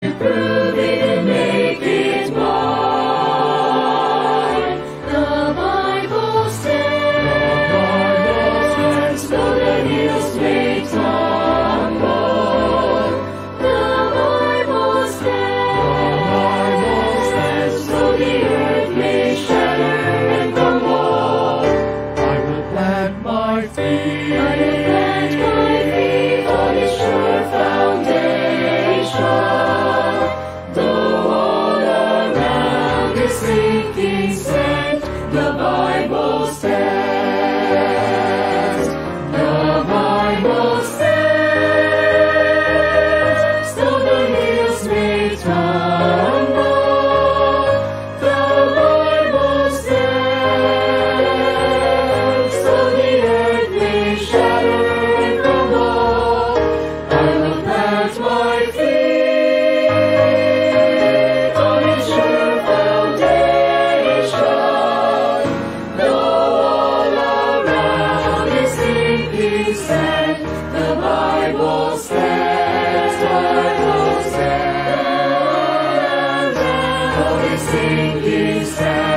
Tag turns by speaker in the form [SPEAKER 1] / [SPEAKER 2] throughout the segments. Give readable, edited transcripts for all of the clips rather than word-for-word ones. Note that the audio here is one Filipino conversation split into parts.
[SPEAKER 1] Prove it and make it mine. The Bible stands, though the hills may tumble. The Bible stands, though the earth may shatter and crumble.
[SPEAKER 2] I will plant my feet
[SPEAKER 1] on its sure foundation. Though all around is sinking sand, the Bible stands. The Bible stands, though the hills may tumble. The Bible stands, though the earth may shatter and crumble. I will plant my feet on its sure foundation. Though all around is sinking sand, the Bible stands. The Bible stands, though it's sinking sand.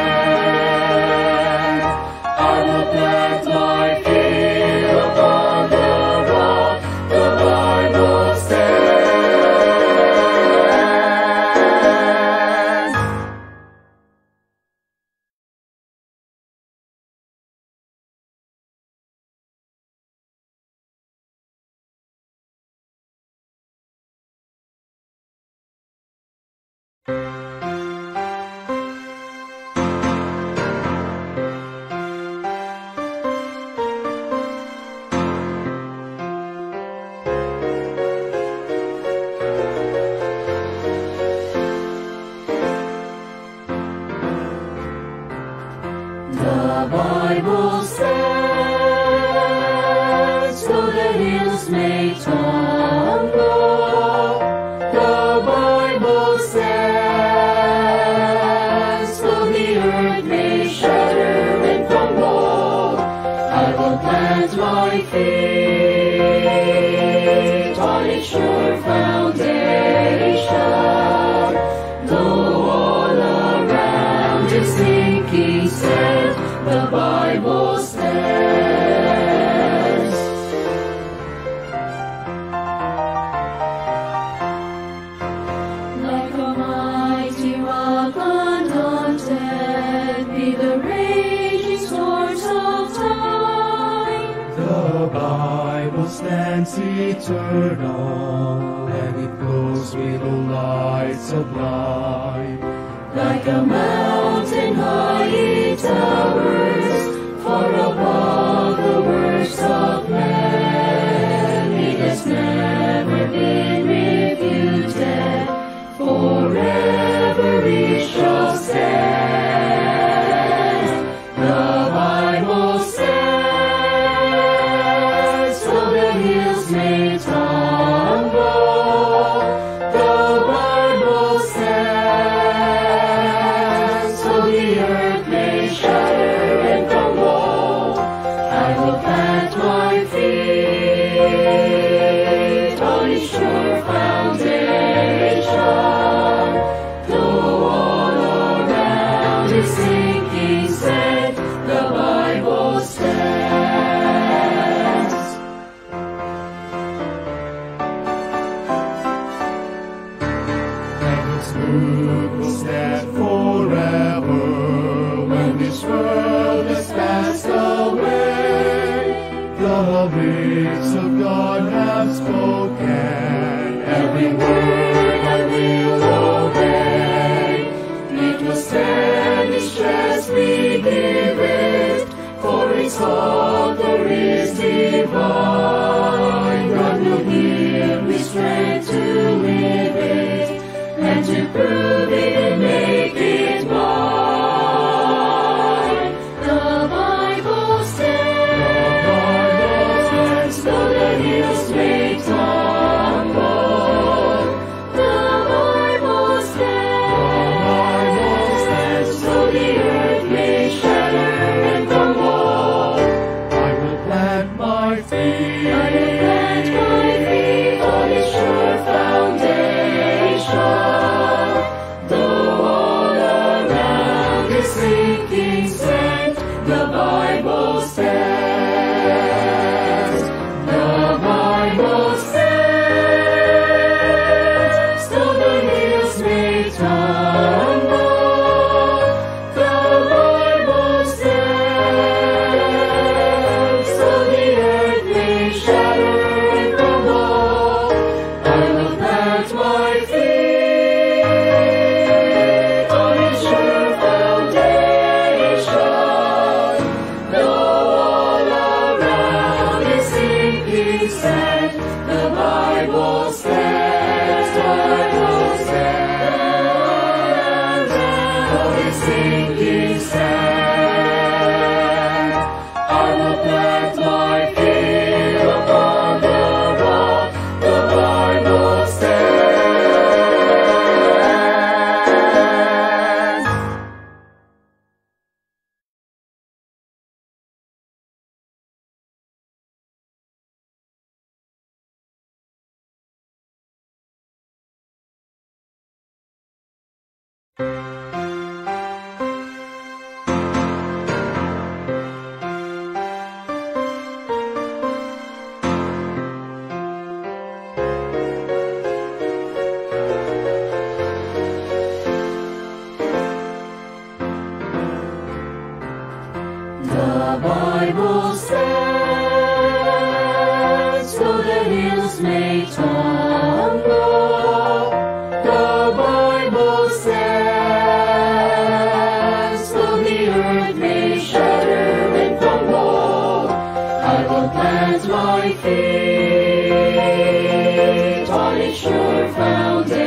[SPEAKER 1] I will plant my feet upon the rock. The Bible stands. The Bible stands, though the hills may tumble. The Bible stands, though the earth may shatter and crumble. I will plant my feet on its sure foundation. Though all around is sinking sand, the Bible stands. Like a mighty rock undaunted, be the raging storms of time.
[SPEAKER 2] The Bible stands eternal, and it glows with the light sublime.
[SPEAKER 1] Like a mountain high it towers, far above the works of men. It has never been refuted, forever it shall stand. The Bible stands, though the hills may tumble. The Bible stands, though the earth may shatter and crumble. I will plant my feet on its sure foundation. Though all around is sinking sand, the Bible stands.
[SPEAKER 2] And its root will stand forever when this world has passed away. The lips of God have spoken, every word I will obey.
[SPEAKER 1] It will stand its chest we give it, for its author is divine. God will give me strength to live it, and to prove it and make it mine. The Bible stands, though the hills may tumble. The Bible says, though the hills may tumble, the Bible says, though the earth may shudder and crumble, I will plant my feet on its sure foundation,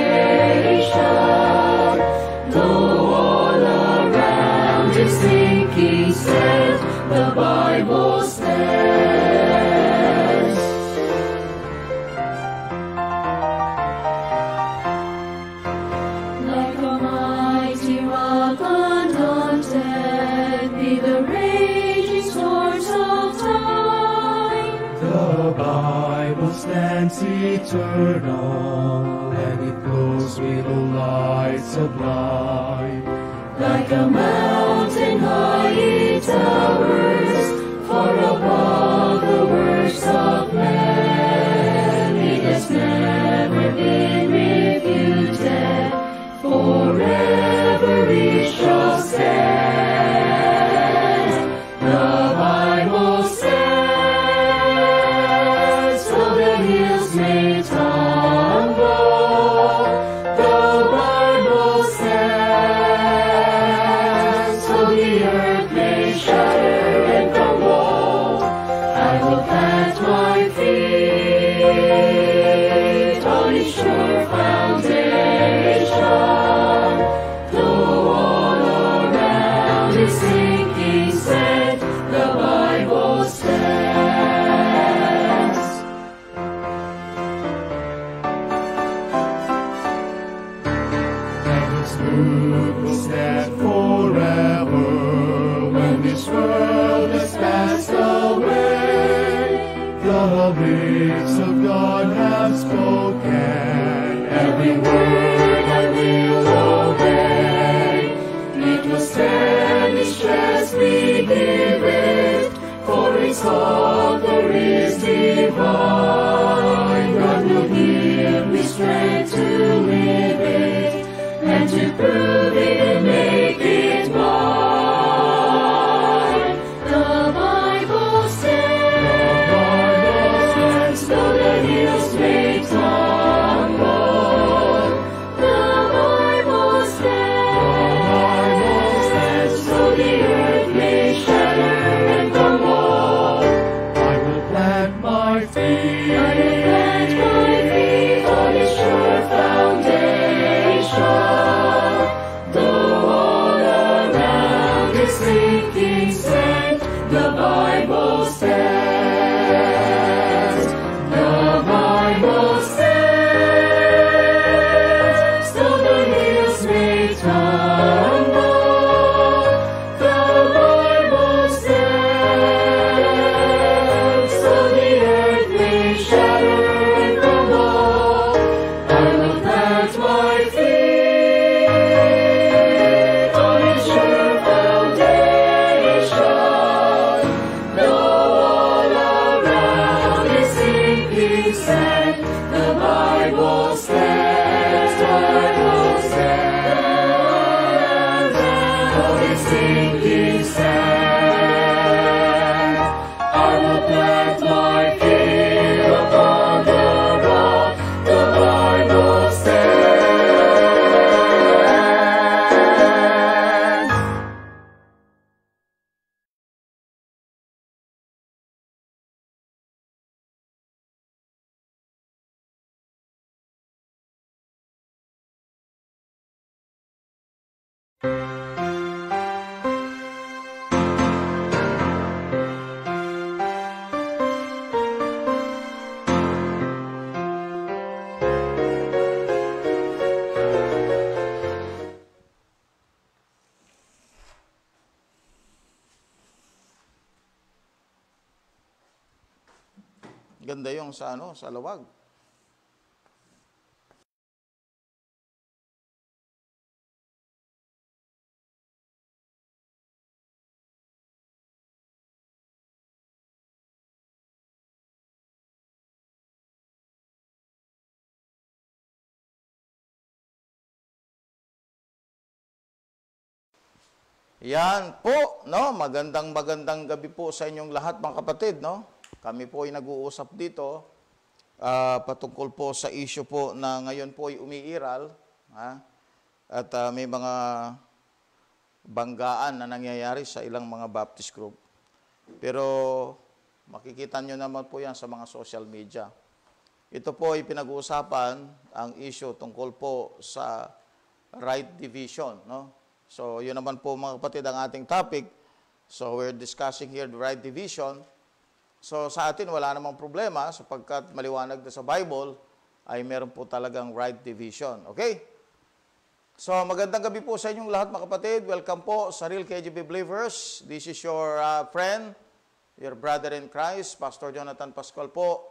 [SPEAKER 1] though all around is sinking sand, the Bible says. Like a mighty rock undaunted be the raging storms of time.
[SPEAKER 2] The Bible stands eternal, and it glows with the light sublime.
[SPEAKER 1] Like a mountain high it towers, far above the works of man. It has never been refuted, forever it shall stand. The Bible says, though the hills may tumble, the Bible says, though the earth may shudder and crumble, I will plant my feet on its sure foundation, though all around is sinking sand, the Bible stands.
[SPEAKER 2] And His word will stand forever when this world has passed away. The lips of God have spoken, every word I will obey.
[SPEAKER 1] It will stand its chest we give it, for its author is divine. God will give me strength to live it, and to prove it and make it mine. The Bible says, though the hills may tumble, the Bible says, though the earth may shudder and crumble,
[SPEAKER 2] I will plant my feet
[SPEAKER 1] I will plant my feet on its sure foundation, though all around is sinking sand, the Bible says. The Bible says, though the hills may tumble, the Bible says, though the earth may shudder and crumble, I will plant my feet on its sure foundation, though all around is sinking sand, the Bible says, Bible says, though it's sinking sand, I will plant my feet upon the rock, the Bible stands.
[SPEAKER 3] Ganda yung sa sa Lawag. Yan po, no? Magandang gabi po sa inyong lahat, mga kapatid, no? Kami po ay nag-uusap dito patungkol po sa issue po na ngayon po ay umiiral, ha? At may mga banggaan na nangyayari sa ilang mga Baptist group. Pero makikita nyo naman po yan sa mga social media. Ito po ay pinag-uusapan ang issue tungkol po sa right division, no? So, yun naman po mga kapatid ang ating topic. So, we're discussing here the right division. So, sa atin wala namang problema sapagkat maliwanag na sa Bible ay meron po talagang right division. Okay? So, magandang gabi po sa inyong lahat mga kapatid. Welcome po sa Real KGB Believers. This is your friend, your brother in Christ, Pastor Jonathan Pascual po.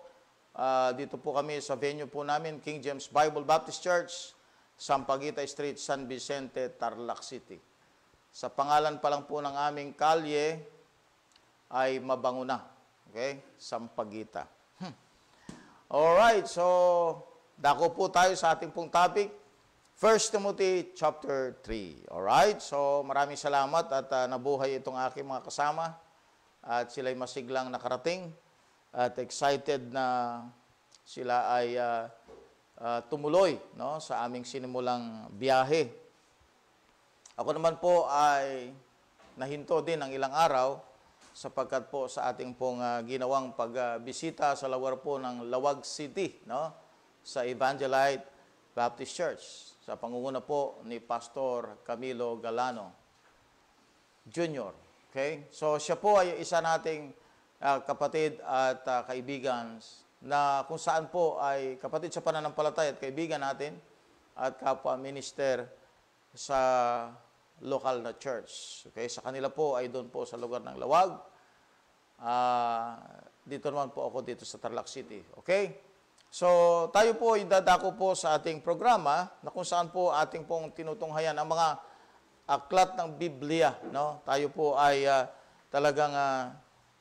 [SPEAKER 3] Dito po kami sa venue po namin, King James Bible Baptist Church, Sampaguita Street, San Vicente, Tarlac City. Sa pangalan pa lang po ng aming kalye ay Mabango na. Okay? Sampaguita. Alright, so dako po tayo sa ating pong topic, 1 Timothy chapter 3. Alright, so maraming salamat at nabuhay itong aking mga kasama at sila'y masiglang nakarating. At excited na sila ay tumuloy, no, sa aming sinimulang biyahe. Ako naman po ay nahinto din ng ilang araw sapagkat po sa ating pong ginawang pagbisita sa lugar po ng Lawag City, no, sa Evangelite Baptist Church sa pangunguna po ni Pastor Camilo Galano Jr. Okay? So siya po ay isa nating kapatid at kaibigan na kung saan po ay kapatid sa pananampalataya at kaibigan natin at kapwa minister sa local na church. Okay? Sa kanila po ay doon po sa lugar ng Lawag. Dito naman po ako dito sa Tarlac City. Okay? So, tayo po ay dadako po sa ating programa na kung saan po ating pong tinutunghayan ang mga aklat ng Biblia. No? Tayo po ay talagang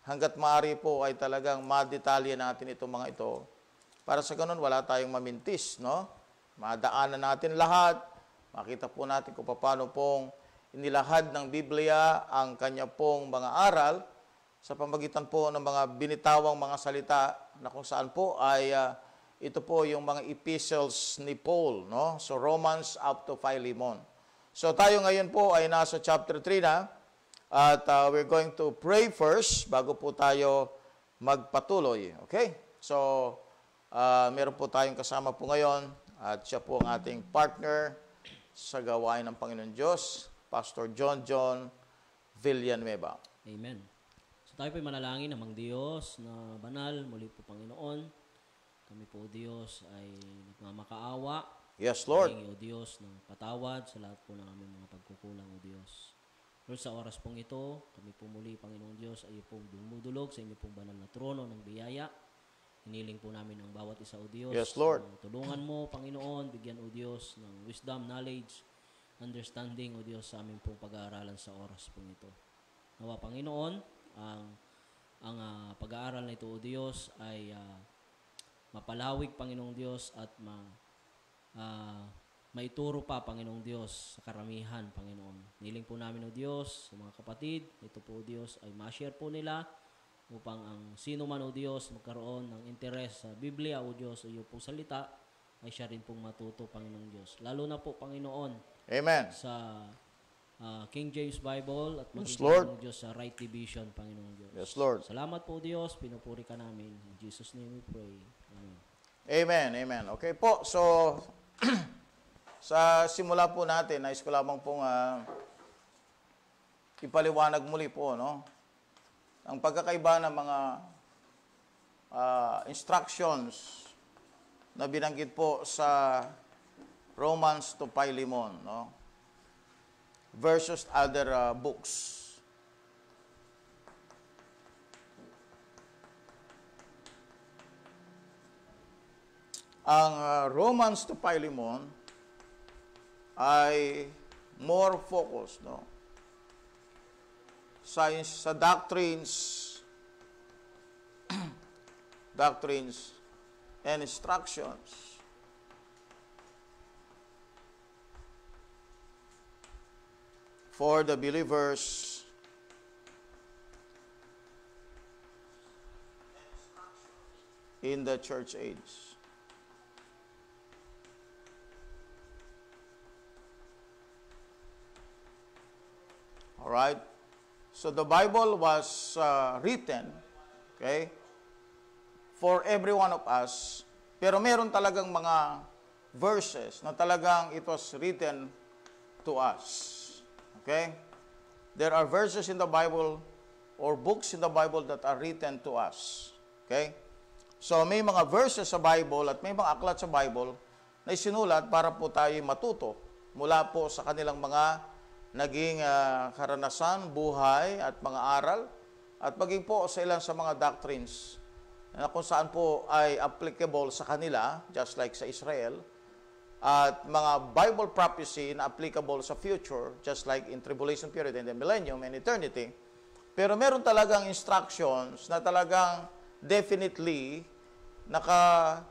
[SPEAKER 3] hanggat maaari po ay talagang madetalye natin itong mga ito. Para sa ganun, wala tayong mamintis, no? Madaanan natin lahat. Makita po natin kung paano pong inilahad ng Biblia ang kanya pong mga aral sa pamagitan po ng mga binitawang mga salita na kung saan po ay ito po yung mga epistles ni Paul, no? So, Romans up to Philemon. So, tayo ngayon po ay nasa chapter 3 na. At we're going to pray first bago po tayo magpatuloy. Okay? So, meron po tayong kasama po ngayon at siya po ang ating partner sa gawain ng Panginoon Diyos, Pastor John Villanueva.
[SPEAKER 4] Amen. So tayo po manalangin namang Diyos na banal, muli po Panginoon. Kami po Diyos ay nagmamakaawa.
[SPEAKER 3] Yes, Lord.
[SPEAKER 4] Hihingi, O Diyos, ng patawad sa lahat po ng aming mga pagkukulang, O Diyos. Lord, sa oras pong ito, kami po muli, Panginoong Diyos, ay pong dumudulog sa inyo pong banal na trono ng biyaya. Hiniling po namin ang bawat isa, O Diyos.
[SPEAKER 3] Yes, Lord.
[SPEAKER 4] Tulungan mo, Panginoon, bigyan, O Diyos, ng wisdom, knowledge, understanding, O Diyos, sa aming pong pag-aaralan sa oras pong ito. Nawa, Panginoon, ang pag-aaral na ito, O Diyos, ay mapalawig, Panginoong Diyos, at maituro pa, Panginoong Diyos, sa karamihan, Panginoon. Niling po namin, O Diyos, sa mga kapatid, ito po, O Diyos, ay ma-share po nila upang ang sino man, O Diyos, magkaroon ng interes sa Biblia, O Diyos, o iyo pong salita, ay siya rin pong matuto, Panginoong Diyos. Lalo na po, Panginoon,
[SPEAKER 3] Amen.
[SPEAKER 4] sa King James Bible at
[SPEAKER 3] Yes,
[SPEAKER 4] maging,
[SPEAKER 3] Lord.
[SPEAKER 4] Panginoong Diyos, sa right division, Panginoong Diyos.
[SPEAKER 3] Yes, Lord.
[SPEAKER 4] Salamat po, Diyos. Pinupuri ka namin. In Jesus' name we pray. Amen.
[SPEAKER 3] Amen, amen. Okay po, so sa simula po natin, nais ko lamang pong ipaliwanag muli po, no? Ang pagkakaiba ng mga instructions na binanggit po sa Romans to Philemon, no? Versus other books. Ang Romans to Philemon ay more focused, no? Sa doctrines and instructions. for the believers in the church age. All right? So the Bible was written, okay, for every one of us. Pero meron talagang mga verses na talagang it was written to us. Okay? There are verses in the Bible or books in the Bible that are written to us. Okay? So may mga verses sa Bible at may mga aklat sa Bible na isinulat para po tayo matuto mula po sa kanilang mga naging karanasan, buhay at mga aral at maging po sa ilan sa mga doctrines na kung saan po ay applicable sa kanila, just like sa Israel, at mga Bible prophecy na applicable sa future, just like in tribulation period and the millennium and eternity. Pero meron talagang instructions na talagang definitely naka-direct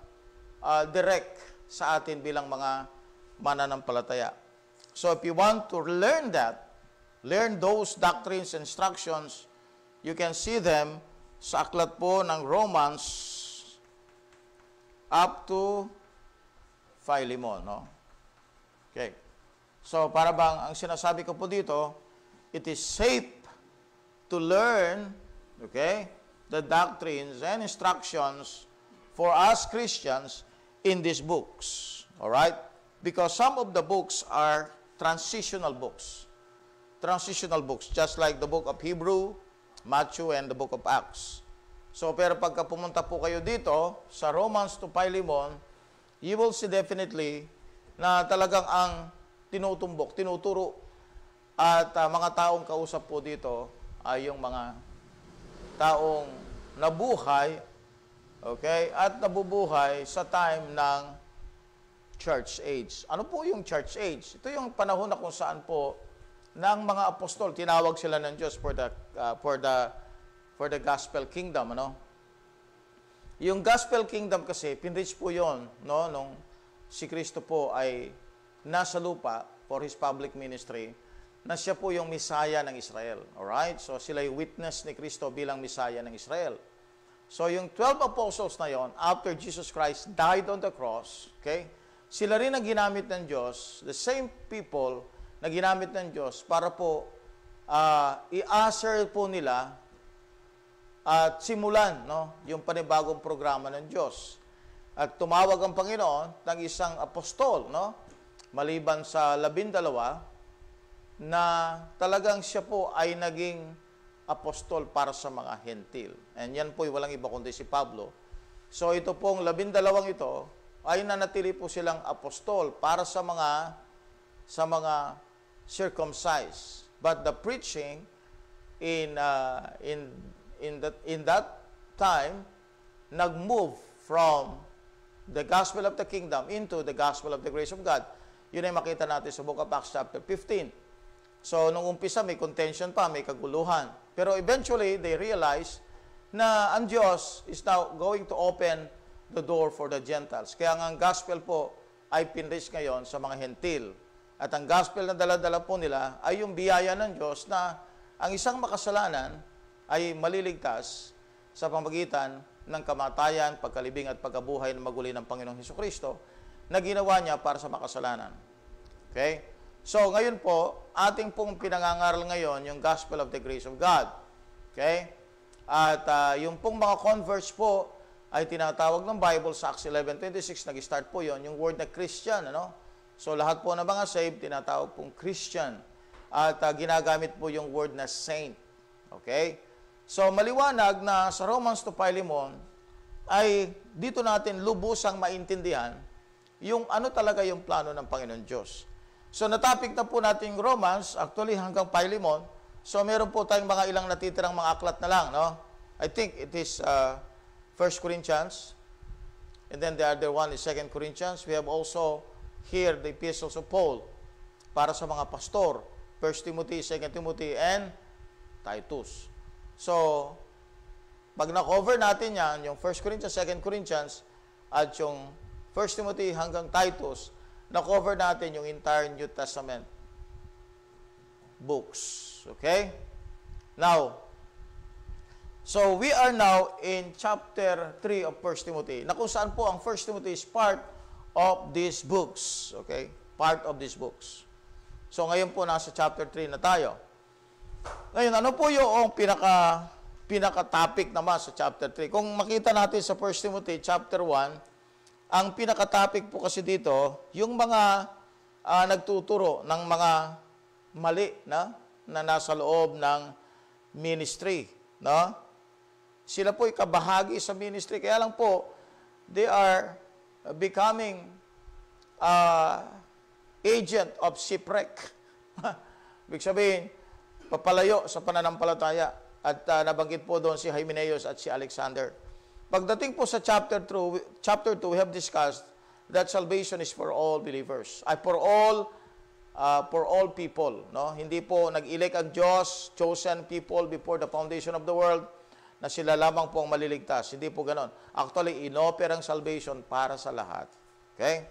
[SPEAKER 3] sa atin bilang mga mananampalataya. So if you want to learn that, learn those doctrines and instructions, you can see them sa aklat po ng Romans up to Philemon, no? Okay. So para bang ang sinasabi ko po dito, it is safe to learn, okay, the doctrines and instructions for us Christians in these books. All right? Because some of the books are transitional books. Transitional books, just like the book of Hebrew, Matthew, and the book of Acts. So, pero pagka pumunta po kayo dito, sa Romans to Philemon, you will see definitely na talagang ang tinutumbok, tinuturo, at mga taong kausap po dito ay yung mga taong nabuhay, okay, at nabubuhay sa time ng church age. Ano po yung church age? Ito yung panahon na kung saan po ng mga apostol, tinawag sila ng Diyos for the gospel kingdom, ano? Yung gospel kingdom kasi, pinreach po yon, no, nung si Kristo po ay nasa lupa for His public ministry, na siya po yung Messiah ng Israel. Alright? So, sila yung witness ni Kristo bilang Messiah ng Israel. So, yung 12 apostles na yon, after Jesus Christ died on the cross, okay, sila rin ang ginamit ng Diyos, the same people na ginamit ng Diyos para po i-usher po nila at simulan, no, yung panibagong programa ng Diyos. At tumawag ang Panginoon ng isang apostol, no, maliban sa 12, na talagang siya po ay naging apostol para sa mga hentil. And yan po walang iba kundi si Pablo. So ito pong 12 ito ay nanatili po silang apostol para sa mga circumcised. But the preaching in that time nag-move from the gospel of the kingdom into the gospel of the grace of God. Yun ay makita natin sa book of Acts chapter 15. So, nung umpisa, may contention pa, may kaguluhan. Pero eventually, they realized na ang Diyos is now going to open the door for the Gentiles. Kaya ang gospel po ay pinreach ngayon sa mga hentil. At ang gospel na dala-dala po nila ay yung biyaya ng Diyos na ang isang makasalanan ay maliligtas sa pamagitan ng kamatayan, pagkalibing at pagkabuhay na maguli ng Panginoong Hesukristo na ginawa niya para sa makasalanan. Okay? So, ngayon po, ating pong pinangangaral ngayon yung gospel of the grace of God. Okay? At yung pong mga converts po ay tinatawag ng Bible sa Acts 11:26, nag-start po yon yung word na Christian, ano? So, lahat po ng mga saved, tinatawag pong Christian. At ginagamit po yung word na saint. Okay? So, maliwanag na sa Romans to Philemon, ay dito natin lubusang maintindihan yung ano talaga yung plano ng Panginoon Diyos. So, natapik na po natin yung Romans, actually hanggang Philemon. So, meron po tayong mga ilang natitirang mga aklat na lang, no? I think it is 1 Corinthians, and then the other one is 2 Corinthians. We have also here the epistles of Paul para sa mga pastor, 1 Timothy, 2 Timothy, and Titus. So, pag na-cover natin yan, yung 1 Corinthians, 2 Corinthians, at yung 1 Timothy hanggang Titus, na-cover natin yung entire New Testament. books. Okay? Now, so we are now in chapter 3 of 1 Timothy, na kung saan po ang 1 Timothy is part of these books. Okay? Part of these books. So ngayon po nasa chapter 3 na tayo. Ngayon, ano po yung pinaka-topic naman sa chapter 3? Kung makita natin sa 1 Timothy chapter 1, ang pinaka-topic po kasi dito, yung mga nagtuturo ng mga mali na nasa loob ng ministry. No? Sila po ay kabahagi sa ministry. Kaya lang po, they are becoming agent of shipwreck. Ibig sabihin, papalayo sa pananampalataya. At nabanggit po doon si Hymenaeus at si Alexander. Pagdating po sa chapter 2, we have discussed that salvation is for all believers. Ay, for all people. No? Hindi po nag-elect ang Diyos, chosen people before the foundation of the world, na sila lamang po ang maliligtas. Hindi po ganon. Actually, inoper ang salvation para sa lahat. Okay?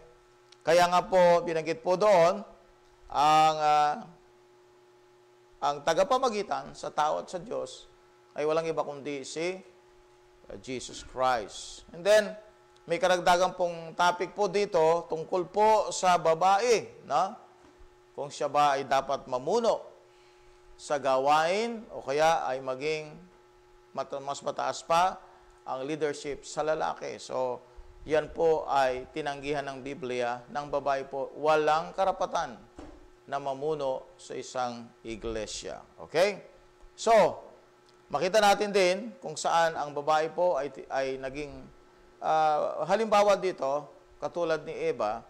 [SPEAKER 3] Kaya nga po, binanggit po doon, ang tagapamagitan sa tao at sa Diyos ay walang iba kundi si Jesus Christ. And then, may karagdagan pong topic po dito tungkol po sa babae, no? Kung siya ba ay dapat mamuno sa gawain o kaya ay maging mas mataas pa ang leadership sa lalaki. So, yan po ay tinanggihan ng Biblia ng babae po walang karapatan na mamuno sa isang iglesia. Okay? So, makita natin din kung saan ang babae po ay naging halimbawa dito, katulad ni Eva,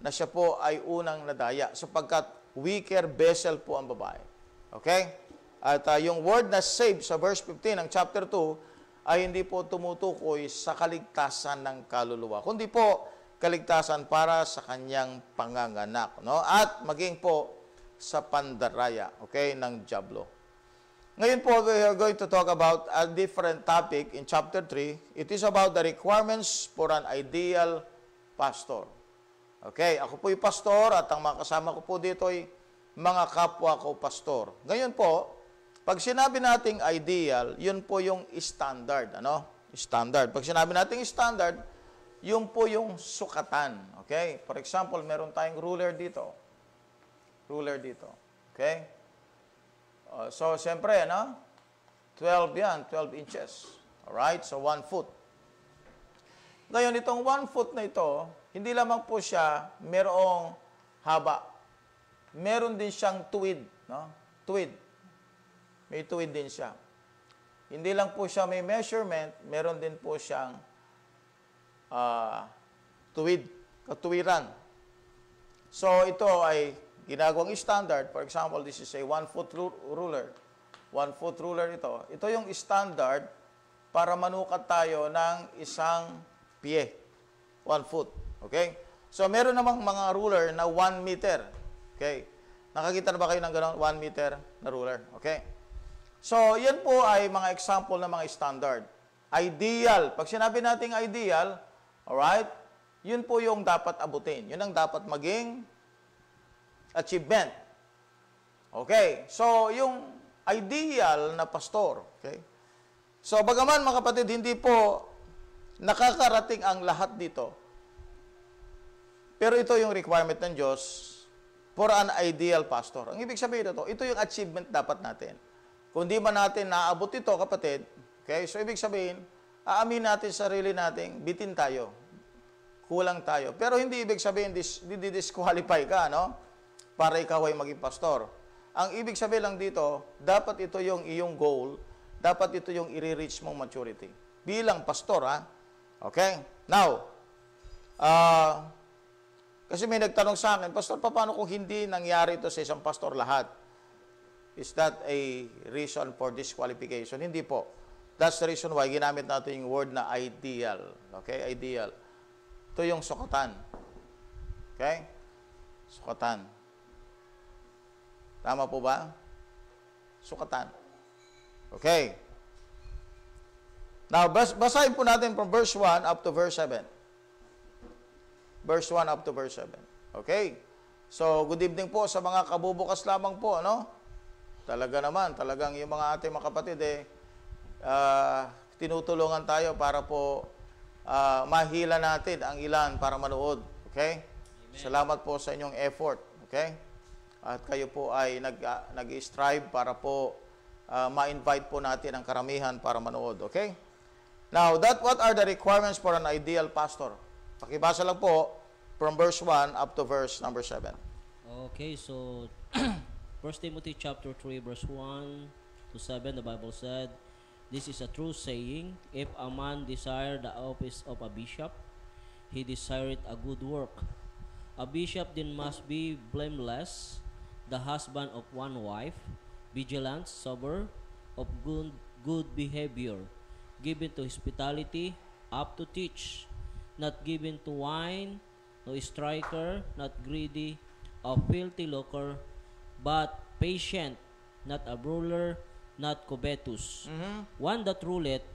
[SPEAKER 3] na siya po ay unang nadaya sapagkat weaker vessel po ang babae. Okay? At yung word na save sa verse 15 ng chapter 2 ay hindi po tumutukoy sa kaligtasan ng kaluluwa, kundi po kaligtasan para sa kanyang panganganak, no? At maging po sa pandaraya, okay, ng dyablo. Ngayon po, we are going to talk about a different topic in chapter 3. It is about the requirements for an ideal pastor. Okay, ako po yung pastor at ang mga kasama ko po dito ay mga kapwa ko pastor. Ngayon po, pag sinabi nating ideal, yun po yung standard, ano? Standard. Pag sinabi nating standard, yun po yung sukatan. Okay? For example, meron tayong ruler dito. Ruler dito. Okay? So, siyempre, ano? 12 yan, 12 inches. Alright? So, 1 foot. Ngayon, itong 1 foot na ito, hindi lamang po siya merong haba. Meron din siyang tuwid. No? Tuwid. May tuwid din siya. Hindi lang po siya may measurement, meron din po siyang tuwid, katuwiran. So, ito ay ginagawang standard. For example, this is a 1 foot ruler. 1 foot ruler ito. Ito yung standard para manukat tayo ng isang pie. 1 foot. Okay? So, meron namang mga ruler na 1 meter. Okay? Nakakita na ba kayo ng gano'n? 1 meter na ruler. Okay? So, yan po ay mga example ng mga standard. Ideal. Pag sinabi nating ideal, alright, yun po yung dapat abutin. Yun ang dapat maging achievement. Okay? So, yung ideal na pastor, okay? So, bagaman mga kapatid, hindi po nakakarating ang lahat dito. Pero ito yung requirement ng Diyos for an ideal pastor. Ang ibig sabihin ito yung achievement dapat natin. Kung di man natin naabot ito, kapatid, okay? So, ibig sabihin, aamin natin sarili natin, bitin tayo. Kulang tayo. Pero hindi ibig sabihin, disqualify ka, no? Para ikaw ay maging pastor. Ang ibig sabihin lang dito, dapat ito yung iyong goal, dapat ito yung i-reach mong maturity. Bilang pastor, ha? Okay? Now, kasi may nagtanong sa akin, Pastor, paano kung hindi nangyari ito sa isang pastor lahat? Is that a reason for disqualification? Hindi po. That's the reason why ginamit natin yung word na ideal. Okay? Ideal. Ito yung sukatan. Okay? Sukatan. Tama po ba? Sukatan. Okay. Now, basahin po natin from verse 1 up to verse 7. Verse 1 up to verse 7. Okay? So, good evening po sa mga kabubukas lamang po, ano? talagang yung mga ating mga kapatid tinutulungan tayo para po mahila natin ang ilan para manood. Okay? Amen. Salamat po sa inyong effort. Okay? At kayo po ay nag-strive para po ma-invite po natin ang karamihan para manood. Okay? Now, what are the requirements for an ideal pastor? Pakibasa lang po from verse 1 up to verse number 7.
[SPEAKER 4] Okay, so 1 Timothy chapter 3 verse 1 to 7, the Bible said, "This is a true saying, if a man desire the office of a bishop, he desireth a good work. A bishop then must be blameless, the husband of one wife, vigilant, sober, of good behavior, given to hospitality, up to teach, not given to wine, no striker, not greedy of filthy lucre, but patient, not a brawler, not covetous. One that ruleth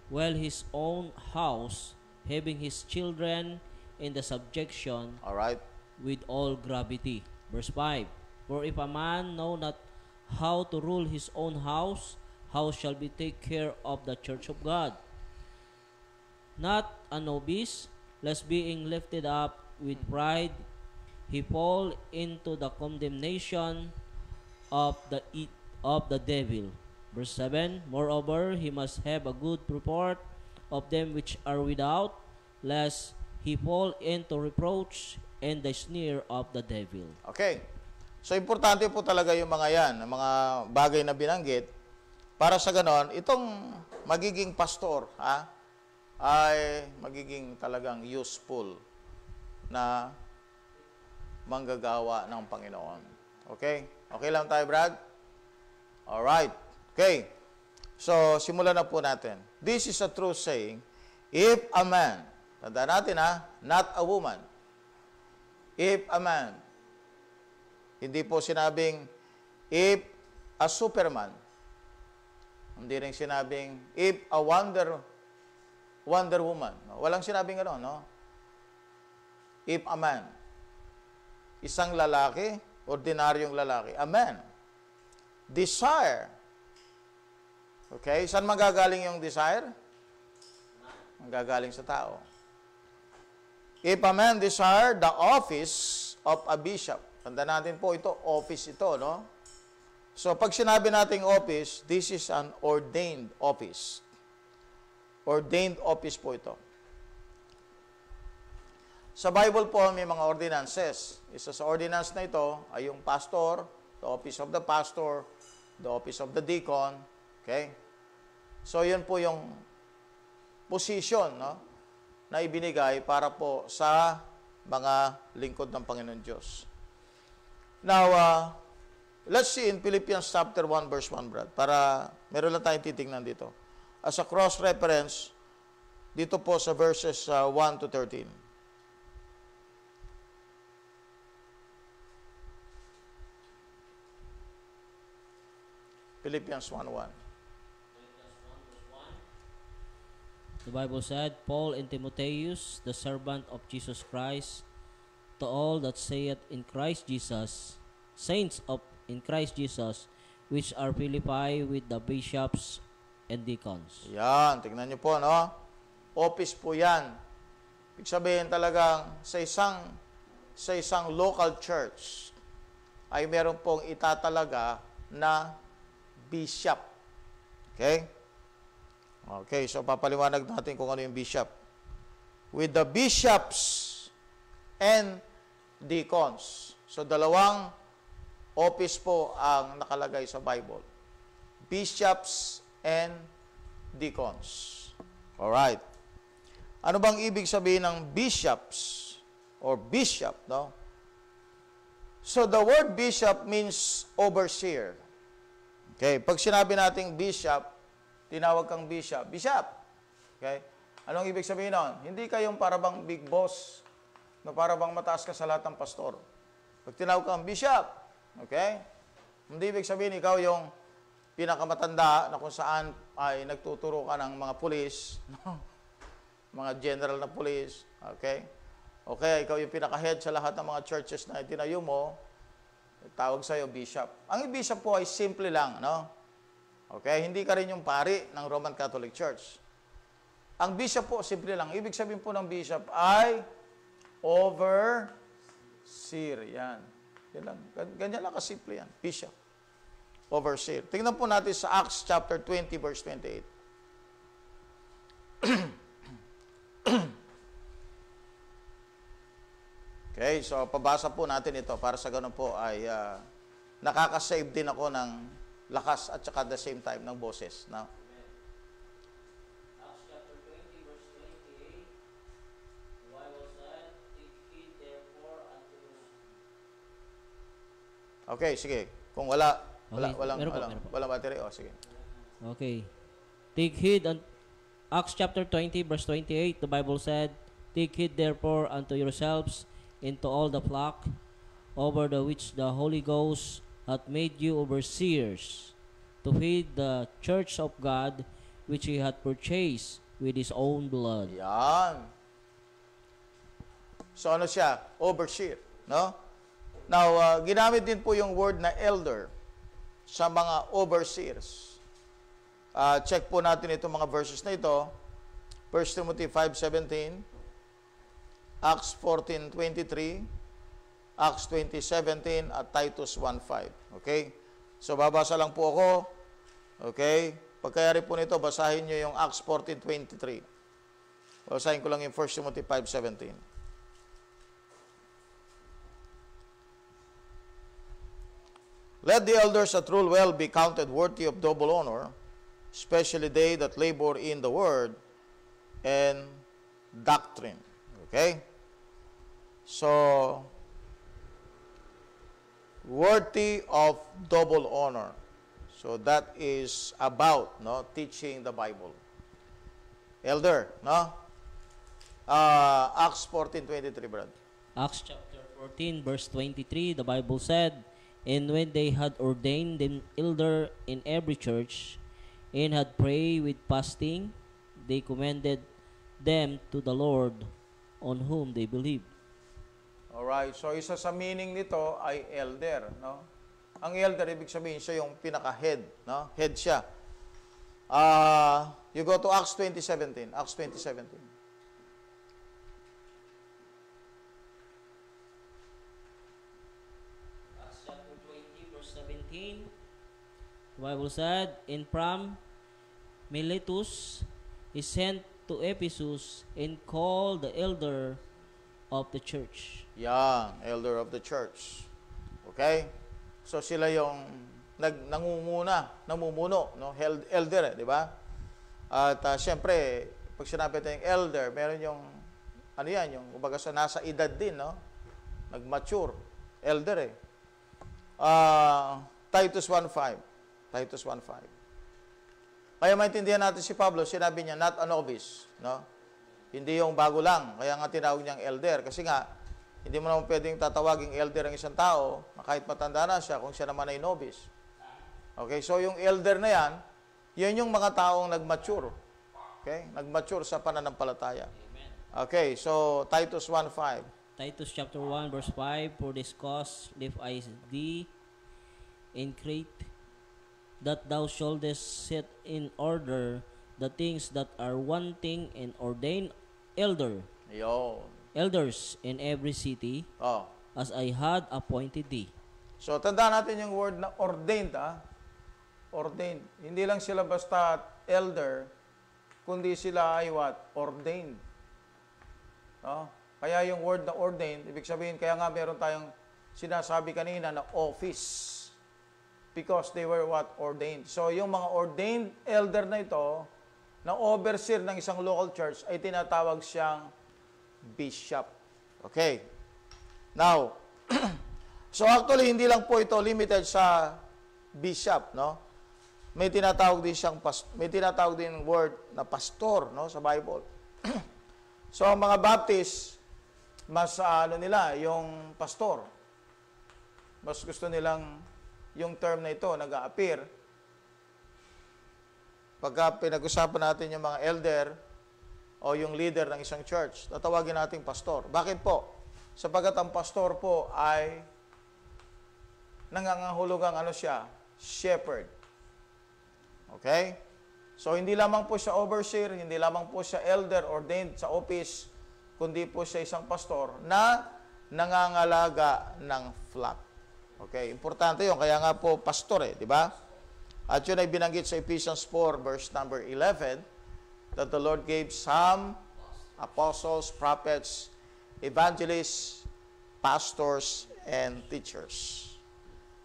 [SPEAKER 4] well his own house, having his children in the subjection
[SPEAKER 3] All right?
[SPEAKER 4] with all gravity." Verse 5, "For if a man know not how to rule his own house, how shall he take care of the church of God? Not a novice, lest being lifted up with pride, he fall into the condemnation of the devil." Verse 7, "Moreover, he must have a good report of them which are without, lest he fall into reproach and the snare of the devil."
[SPEAKER 3] Okay. So, importante po talaga yung mga yan, ang mga bagay na binanggit. Para sa ganon, itong magiging pastor, ay magiging talagang useful na manggagawa ng Panginoon. Okay? Okay lang tayo, Brad? Alright. Okay. So, simulan na po natin. This is a true saying, if a man, tandaan natin not a woman, if a man, hindi po sinabing, if a superman, hindi rin sinabing, if a Wonder Woman. No? Walang sinabing gano'n, no? If a man. Isang lalaki, ordinaryong lalaki. A man. Desire. Okay? Saan magagaling yung desire? Magagaling sa tao. If a man desire the office of a bishop. Tanda natin po ito, office ito, no? So, pag sinabi nating office, this is an ordained office. Ordained office po ito. Sa Bible po, may mga ordinances. Isa sa ordinance na ito ay yung pastor, the office of the pastor, the office of the deacon. Okay? So, yun po yung position, no, na ibinigay para po sa mga lingkod ng Panginoon Diyos. Now, let's see in Philippians chapter 1 verse 1, Brad, para meron lang tayong titingnan dito. As a cross-reference, dito po sa verses 1 to 13. Philippians 1:1.
[SPEAKER 4] The Bible said, "Paul and Timotheus, the servant of Jesus Christ, to all that saith in Christ Jesus, saints of in Christ Jesus, which are Philippi with the bishops and deacons."
[SPEAKER 3] Yan, tingnan nyo po, no? Office po yan. Ibig sabihin talagang sa isang local church ay meron pong itatalaga na bishop. Okay? Okay, so papaliwanag natin kung ano yung bishop. With the bishops and deacons. So, dalawang office po ang nakalagay sa Bible. Bishops and deacons. Alright. Ano bang ibig sabihin ng bishops or bishop, no? So, the word bishop means overseer. Okay, pag sinabi nating bishop, tinawag kang bishop. Bishop. Okay? Anong ibig sabihin nun? Hindi kayong parabang big boss na parabang mataas ka sa lahat ng pastor. Pag tinawag kang bishop, okay? Hindi ibig sabihin ikaw yung pinakamatanda na kung saan ay nagtuturo ka ng mga pulis, mga general na pulis, okay? Okay, ikaw yung pinaka-head sa lahat ng mga churches na itinayo mo, Tawag sa'yo bishop. Ang bishop po ay simple lang, no? Okay? Hindi ka rin yung pari ng Roman Catholic Church. Ang bishop po, simple lang. Ibig sabihin po ng bishop ay overseer. Yan. Yan lang. Ganyan lang kasimple yan. Bishop. Overseer. Tingnan po natin sa Acts chapter 20, verse 28. Okay, so pabasa po natin ito para sa ganun po ay nakakasave din ako ng lakas at saka at the same time ng boses. No?
[SPEAKER 4] Acts chapter 20, verse 28, the Bible said, "Take heed therefore unto..."
[SPEAKER 3] Okay, sige. Kung walang
[SPEAKER 4] Meron po.
[SPEAKER 3] walang battery, sige.
[SPEAKER 4] Okay. Take heed, Acts chapter 20, verse 28, the Bible said, "Take heed therefore unto yourselves into all the flock, over the which the Holy Ghost hath made you overseers, to feed the church of God, which he hath purchased with his own blood."
[SPEAKER 3] Yan. So ano siya? Overseer. No? Now, ginamit din po yung word na elder sa mga overseers. Check po natin itong mga verses na ito. 1 Timothy 5:17, Acts 14:23, Acts 20:17, at Titus 1:5. Okay? So, babasa lang po ako. Okay? Pagkayari po nito, basahin nyo yung Acts 14:23. Basahin ko lang yung 1 Timothy 5:17. Let the elders that rule well be counted worthy of double honor, especially they that labor in the word and doctrine. Okay? So, worthy of double honor. So, that is about, no, teaching the Bible. Elder, no? Acts 14:23, Brad.
[SPEAKER 4] Acts chapter 14, verse 23, the Bible said, "And when they had ordained an elder in every church, and had prayed with fasting, they commended them to the Lord, on whom they believed."
[SPEAKER 3] Alright, so isa sa meaning nito ay elder, no? Ang elder, ibig sabihin siya yung pinaka-head, no? Head siya. You go to Acts 20:17. Acts 20:17.
[SPEAKER 4] Acts chapter 20, verse 17, the Bible said, "And from Miletus he sent to Ephesus, and called the elder of the church."
[SPEAKER 3] Yan, elder of the church. Okay? So sila yung namumuno, no? Elder, di ba? At siyempre, pag sinabi natin yung elder, meron yung, ano yan, yung, kumbaga sa nasa edad din, no? Nag-mature. Elder, Titus 1:5. Titus 1:5. Kaya maintindihan natin si Pablo, sinabi niya, not a novice, no? Hindi yung bago lang, kaya nga tinawag niyang elder. Kasi nga, hindi mo naman pwedeng tatawaging elder ang isang tao, na kahit matanda na siya, kung siya naman ay novice. Okay, so yung elder na yan, yan yung mga taong nag-mature. Okay, nag-mature sa pananampalataya. Okay, so Titus 1:5.
[SPEAKER 4] Titus chapter 1, verse 5, "For this cause live I thee in Crete, that thou shouldest set in order the things that are wanting, and ordain elders in every city,
[SPEAKER 3] Oh.
[SPEAKER 4] as I had appointed thee."
[SPEAKER 3] So, tandaan natin yung word na ordained, Ordained. Hindi lang sila basta elder, kundi sila ay what? Ordained. No? Kaya yung word na ordained, ibig sabihin, kaya nga meron tayong sinasabi kanina na office. Because they were what? Ordained. So, yung mga ordained elder na ito, na overseer ng isang local church, ay tinatawag siyang bishop. Okay. Now, so actually, hindi lang po ito limited sa bishop, no? May tinatawag din word na pastor, no, sa Bible. So, ang mga Baptist, mas nila, yung pastor. Mas gusto nilang yung term na ito, nag-a-appear. Pagka pinag-usapan natin yung mga elder o yung leader ng isang church, tatawagin nating pastor. Bakit po? Sapagat ang pastor po ay nangangahulugang ano siya? Shepherd. Okay? So, hindi lamang po siya overseer, hindi lamang po siya elder ordained sa office, kundi po siya isang pastor na nangangalaga ng flock. Okay? Importante yun. Kaya nga po, pastor di ba? At yun ay binanggit sa Ephesians 4, verse number 11, that the Lord gave some apostles, prophets, evangelists, pastors, and teachers.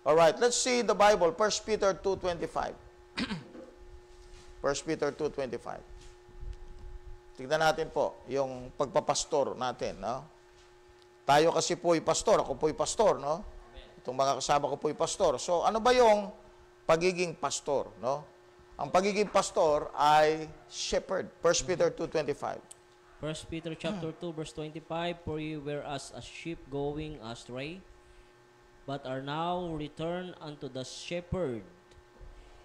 [SPEAKER 3] Alright, let's see the Bible, 1 Peter 2:25. 1 Peter 2:25. Tignan natin po yung pagpapastor natin, no? Tayo kasi po'y pastor, ako po'y pastor, no? Itong mga kasama ko po'y pastor. So, ano ba yung pagiging pastor, no? Ang pagiging pastor ay shepherd. 1 Peter 2:25.
[SPEAKER 4] 1 Peter chapter 2 verse 25, For you were as a sheep going astray, but are now returned unto the shepherd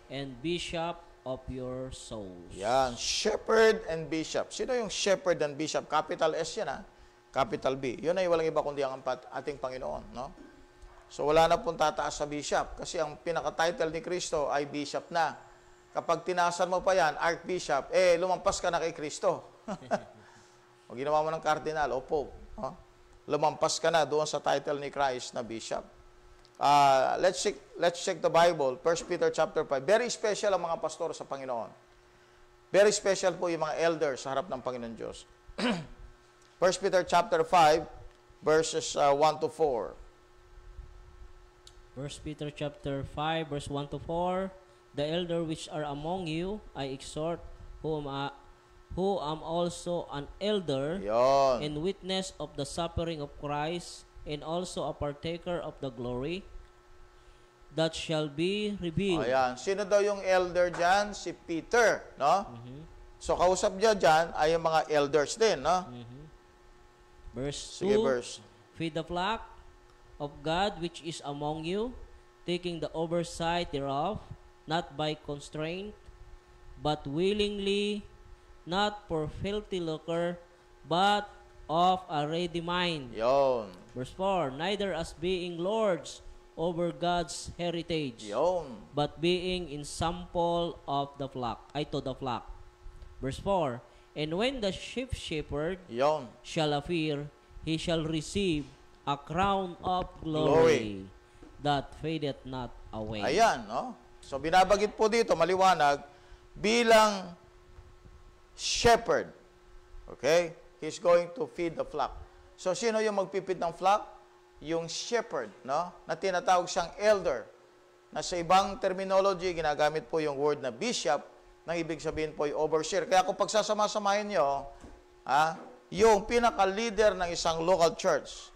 [SPEAKER 4] and bishop of your souls.
[SPEAKER 3] Yan, shepherd and bishop. Sino yung shepherd and bishop? Capital S yan, Capital B. Yun ay walang iba kundi ang ating Panginoon, no? So, wala na pong tataas sa bishop kasi ang pinaka-title ni Kristo ay bishop na. Kapag tinasan mo pa yan, archbishop, lumampas ka na kay Kristo. O ginawa mo ng cardinal o pope, no? Lumampas ka na doon sa title ni Christ na bishop. Let's check the Bible, 1 Peter chapter 5. Very special ang mga pastor sa Panginoon. Very special po yung mga elders sa harap ng Panginoon Diyos. 1 Peter chapter 5, verses 1 to 4.
[SPEAKER 4] 1 Peter chapter 5 verse 1 to 4, The elder which are among you, I exhort, who am also an elder,
[SPEAKER 3] Yon.
[SPEAKER 4] and witness of the suffering of Christ, and also a partaker of the glory that shall be revealed.
[SPEAKER 3] Ayan. Sino daw yung elder dyan? Si Peter, no? So, kausap niya dyan ay yung mga elders din, no?
[SPEAKER 4] Verse
[SPEAKER 3] Sige,
[SPEAKER 4] 2,
[SPEAKER 3] verse.
[SPEAKER 4] Feed the flock of God which is among you, taking the oversight thereof, not by constraint, but willingly, not for filthy lucre, but of a ready mind.
[SPEAKER 3] Yon.
[SPEAKER 4] Verse 4, Neither as being lords over God's heritage,
[SPEAKER 3] Yon.
[SPEAKER 4] but being in sample of the flock, to the flock. Verse 4, And when the chief shepherd
[SPEAKER 3] Yon.
[SPEAKER 4] shall appear, he shall receive a crown of glory, that fadeth not away.
[SPEAKER 3] Ayan, no? So, binabagit po dito, maliwanag, bilang shepherd. Okay? He's going to feed the flock. So, sino yung magpipid ng flock? Yung shepherd, no? Na tinatawag siyang elder. Na sa ibang terminology, ginagamit po yung word na bishop, nang ibig sabihin po yung overseer. Kaya kung pagsasama-samahin nyo, yung pinaka-leader ng isang local church,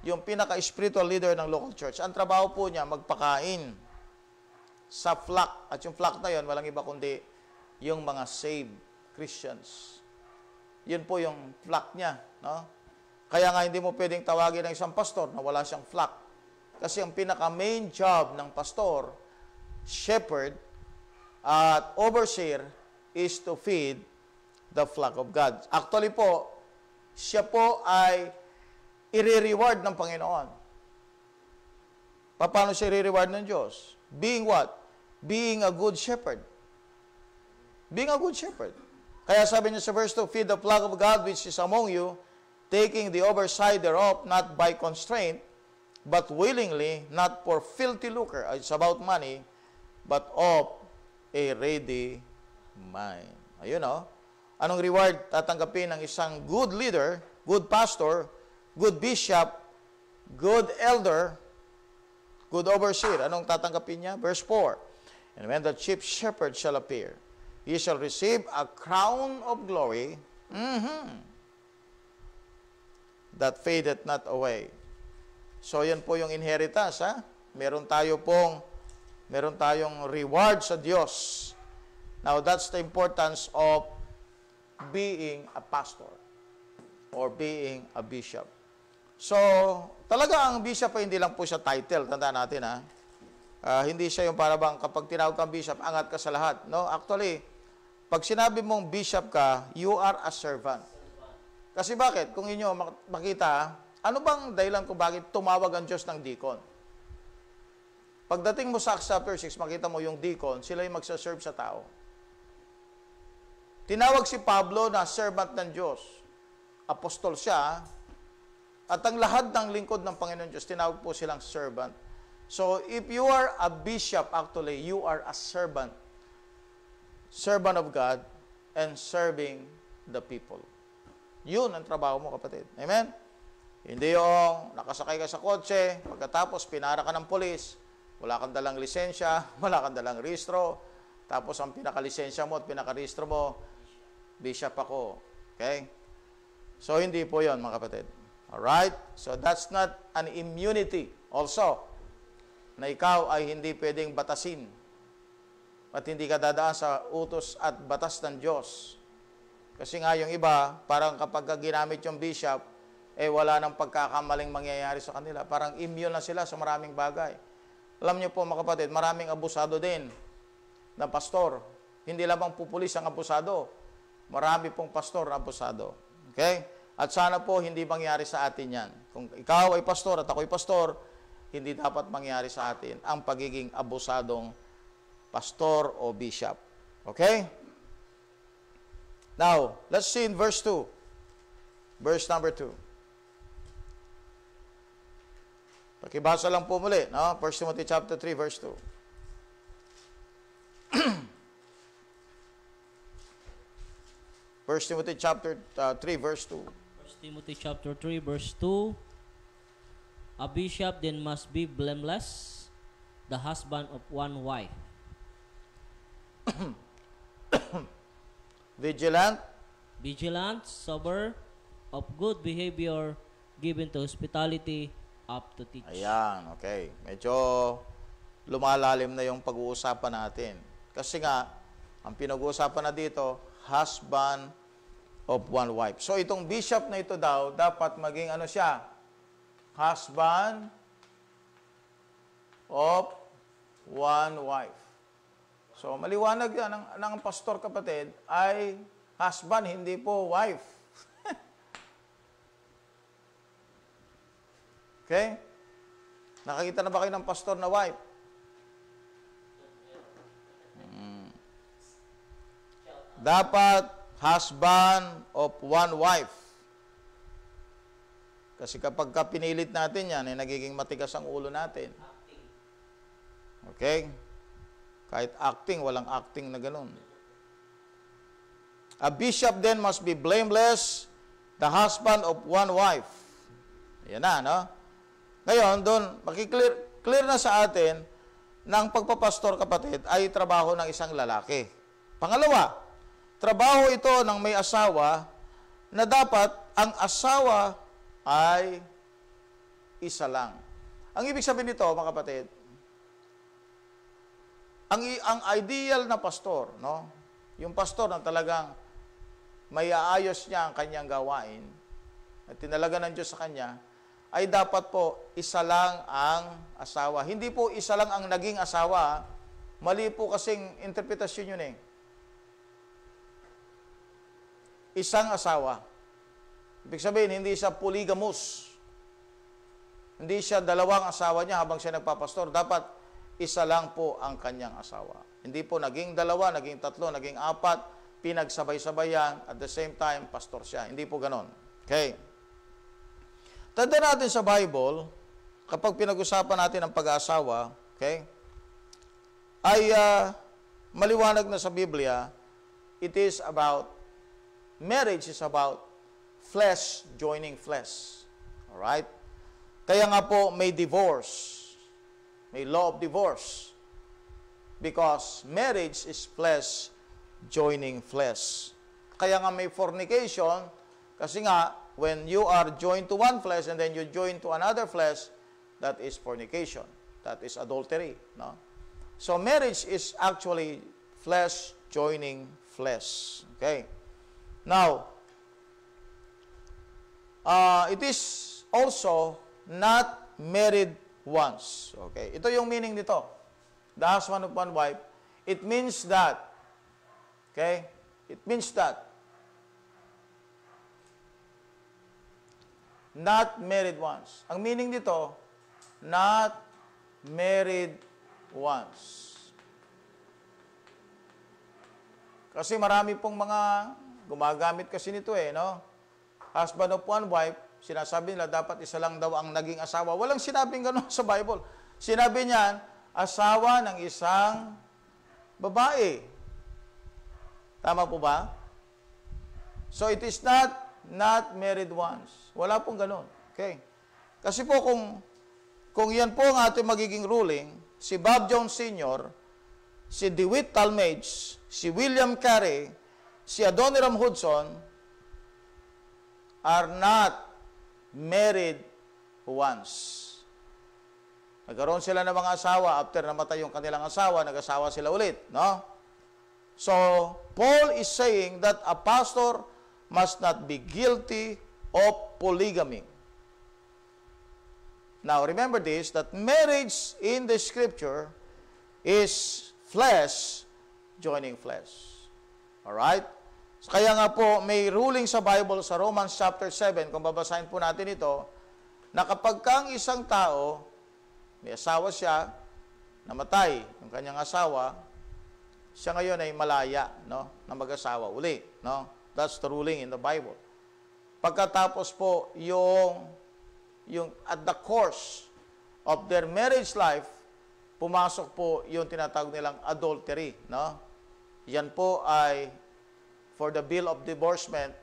[SPEAKER 3] yung pinaka-spiritual leader ng local church, ang trabaho po niya, magpakain sa flock. At yung flock na yun, walang iba kundi yung mga saved Christians. Yun po yung flock niya, no? Kaya nga hindi mo pwedeng tawagin ng isang pastor na wala siyang flock. Kasi ang pinaka-main job ng pastor, shepherd, at overseer is to feed the flock of God. Actually po, siya po ay i-reward ng Panginoon. Paano siya i-reward ng Diyos? Being what? Being a good shepherd. Being a good shepherd. Kaya sabi niya sa verse 2, Feed the flock of God which is among you, taking the oversight thereof, not by constraint, but willingly, not for filthy lucre. It's about money, but of a ready mind. Ayun, no? Anong reward tatanggapin ng isang good leader, good pastor, good bishop, good elder, good overseer? Anong tatanggapin niya? Verse 4, And when the chief shepherd shall appear, he shall receive a crown of glory, that fadeth not away. So, yan po yung inheritance, Meron tayong reward sa Diyos. Now, that's the importance of being a pastor or being a bishop. So, talaga ang bishop ay hindi lang po siya title. Tandaan natin, hindi siya yung parabang kapag tinawag kang bishop, angat ka sa lahat. No? Actually, pag sinabi mong bishop ka, you are a servant. Kasi bakit? Kung inyo makita, ano bang dahilan kung bakit tumawag ang Diyos ng deacon? Pagdating mo sa Acts chapter 6, makita mo yung deacon, sila yung magsaserve sa tao. Tinawag si Pablo na servant ng Diyos. Apostol siya, at ang lahat ng lingkod ng Panginoon Diyos, tinawag po silang servant. So, if you are a bishop, actually, you are a servant. Servant of God and serving the people. Yun ang trabaho mo, kapatid. Amen? Hindi yung nakasakay ka sa kotse, pagkatapos pinara ka ng polis, wala kang dalang lisensya, wala kang dalang rehistro, tapos ang pinakalisensya mo at pinakarehistro mo, bishop ako. Okay? So, hindi po yun, mga kapatid. Alright? So, that's not an immunity also na ikaw ay hindi pwedeng batasin at hindi ka dadaan sa utos at batas ng Diyos. Kasi nga yung iba, parang kapag ginamit yung bishop, wala nang pagkakamaling mangyayari sa kanila. Parang immune na sila sa maraming bagay. Alam niyo po, mga kapatid, maraming abusado din na pastor. Hindi lamang po pulis ang abusado. Marami pong pastor na abusado. Okay? At sana po hindi mangyari sa atin yan. Kung ikaw ay pastor at ako ay pastor, hindi dapat mangyari sa atin ang pagiging abusadong pastor o bishop. Okay? Now, let's see in verse 2. Verse number 2. Pakibasa lang po muli, no? 1 Timothy chapter 3, verse 2. 1 Timothy chapter 3, verse 2.
[SPEAKER 4] 1 Timothy chapter 3, verse 2. A bishop then must be blameless, the husband of one wife.
[SPEAKER 3] Vigilant,
[SPEAKER 4] Sober, of good behavior, given to hospitality, up to teach.
[SPEAKER 3] ayan, okay. Medyo lumalalim na yung pag-uusapan natin. Kasi nga, ang pinag-uusapan na dito, husband of one wife. So, itong bishop na ito daw, dapat maging ano siya? Husband of one wife. So, maliwanag yan ng pastor, kapatid, ay husband, hindi po wife. Okay? Nakakita na ba kayo ng pastor na wife? Dapat husband of one wife. Kasi kapag pinilit natin yan, nagiging matigas ang ulo natin. Okay? Kahit acting, walang acting na ganun. A bishop then must be blameless, the husband of one wife. Ayan na, no? Ngayon, doon, clear na sa atin na ang pagpapastor, kapatid, ay trabaho ng isang lalaki. Pangalawa, trabaho ito ng may asawa na dapat ang asawa ay isa lang. Ang ibig sabihin nito, mga kapatid, ang ideal na pastor, no? Yung pastor na talagang may aayos niya ang kanyang gawain at tinalaga ng Diyos sa kanya, ay dapat po isa lang ang asawa. Hindi po isa lang ang naging asawa. Mali po kasing interpretasyon yun eh. Isang asawa. Ibig sabihin, hindi siya polygamous. Hindi siya dalawang asawa niya habang siya nagpapastor. Dapat isa lang po ang kanyang asawa. Hindi po naging dalawa, naging tatlo, naging apat, pinagsabay-sabayan, at the same time, pastor siya. Hindi po ganon. Okay? Tanda natin sa Bible, kapag pinag-usapan natin ang pag-aasawa, okay, ay maliwanag na sa Biblia, marriage is about flesh joining flesh. Alright? Kaya nga po may divorce. May law of divorce. Because marriage is flesh joining flesh. Kaya nga may fornication, kasi nga, when you are joined to one flesh and then you join to another flesh, that is fornication. That is adultery. No? So marriage is actually flesh joining flesh. Okay? Now, it is also not married once. Okay? Ito yung meaning nito. The husband of one wife. It means that, okay? It means that not married once. Ang meaning dito, not married once. Kasi marami pong mga gumagamit kasi nito no? Husband of one wife, sinasabi nila dapat isa lang daw ang naging asawa. Walang sinabing gano'n sa Bible. Sinabi niyan, asawa ng isang babae. Tama po ba? So it is not married once. Wala pong gano'n. Okay? Kasi po kung yan po ang ating magiging ruling, si Bob Jones Sr., si DeWitt Talmage, si William Carey, si Adoniram Hudson are not married once. Nagkaroon sila ng mga asawa, after namatay yung kanilang asawa, nag-asawa sila ulit, no? So, Paul is saying that a pastor must not be guilty of polygamy. Now, remember this, that marriage in the Scripture is flesh joining flesh. Alright? So, kaya nga po, may ruling sa Bible sa Romans chapter 7, kung babasahin po natin ito, na kapag kang isang tao, may asawa siya, namatay yung kanyang asawa, siya ngayon ay malaya, no, na mag-asawa uli, no? That's the ruling in the Bible. Pagkatapos po, yung at the course of their marriage life, pumasok po yung tinatawag nilang adultery, no? Yan po ay for the bill of divorcement,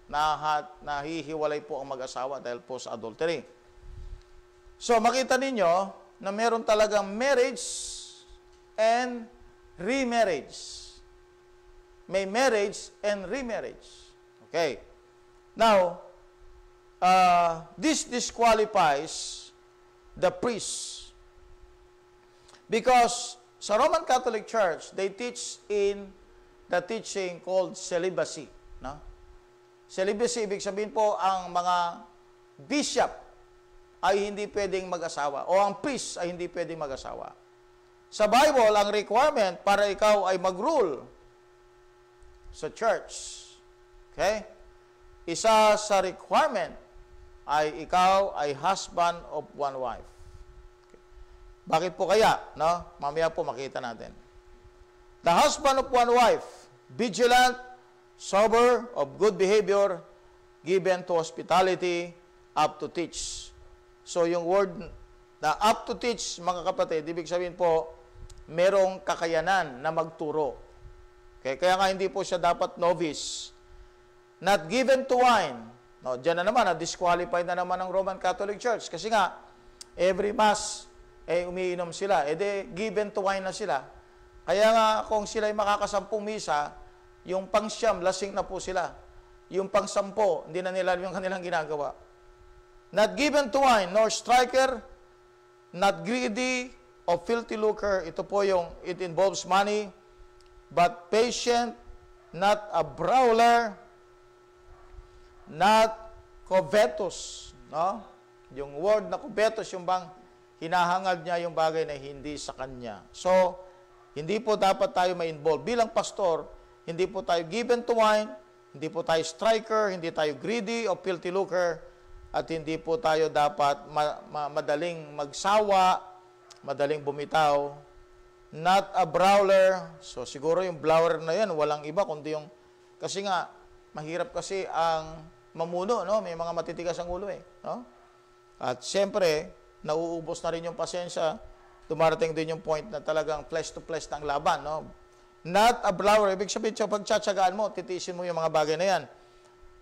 [SPEAKER 3] nahihiwalay po ang mag-asawa dahil po sa adultery. So, makita ninyo na meron talagang marriage and remarriage. May marriage and remarriage. Okay. Now, this disqualifies the priest. Because sa Roman Catholic Church, they teach in the teaching called celibacy. No? Celibacy, ibig sabihin po, ang mga bishop ay hindi pwedeng mag-asawa o ang priest ay hindi pwedeng mag-asawa. Sa Bible, ang requirement para ikaw ay mag-rule sa church, okay? Isa sa requirement ay ikaw ay husband of one wife. Okay. Bakit po kaya? No? Mamaya po makita natin. The husband of one wife, vigilant, sober, of good behavior, given to hospitality, up to teach. So, yung word na up to teach, mga kapatid, ibig sabihin po, merong kakayanan na magturo. Okay? Kaya nga hindi po siya dapat novice. Not given to wine. No, diyan na naman, disqualified na naman ang Roman Catholic Church. Kasi nga, every Mass, umiinom sila. Given to wine na sila. Kaya nga, kung sila ay makakasampung misa, yung pang-siyam, lasing na po sila. Yung pang-sampo, hindi na nila yung kanilang ginagawa. Not given to wine, nor striker, not greedy, of filthy lucre. Ito po yung, it involves money, but patient, not a brawler, not covetous. No? Yung word na covetous, yung bang hinahangad niya yung bagay na hindi sa kanya. So, hindi po dapat tayo ma-involve. Bilang pastor, hindi po tayo given to wine, hindi po tayo striker, hindi tayo greedy o filthy lucre, at hindi po tayo dapat madaling magsawa, madaling bumitaw. Not a brawler. So, siguro yung brawler na yan, walang iba, kundi yung, kasi nga, mahirap kasi ang mamuno, no? May mga matitigas ang ulo, no? At siyempre, nauubos na rin yung pasensya, dumarating din yung point na talagang flesh to flesh ng laban, no? Not a brawler. Ibig sabihin, pagtsatsagaan mo, titiisin mo yung mga bagay na yan,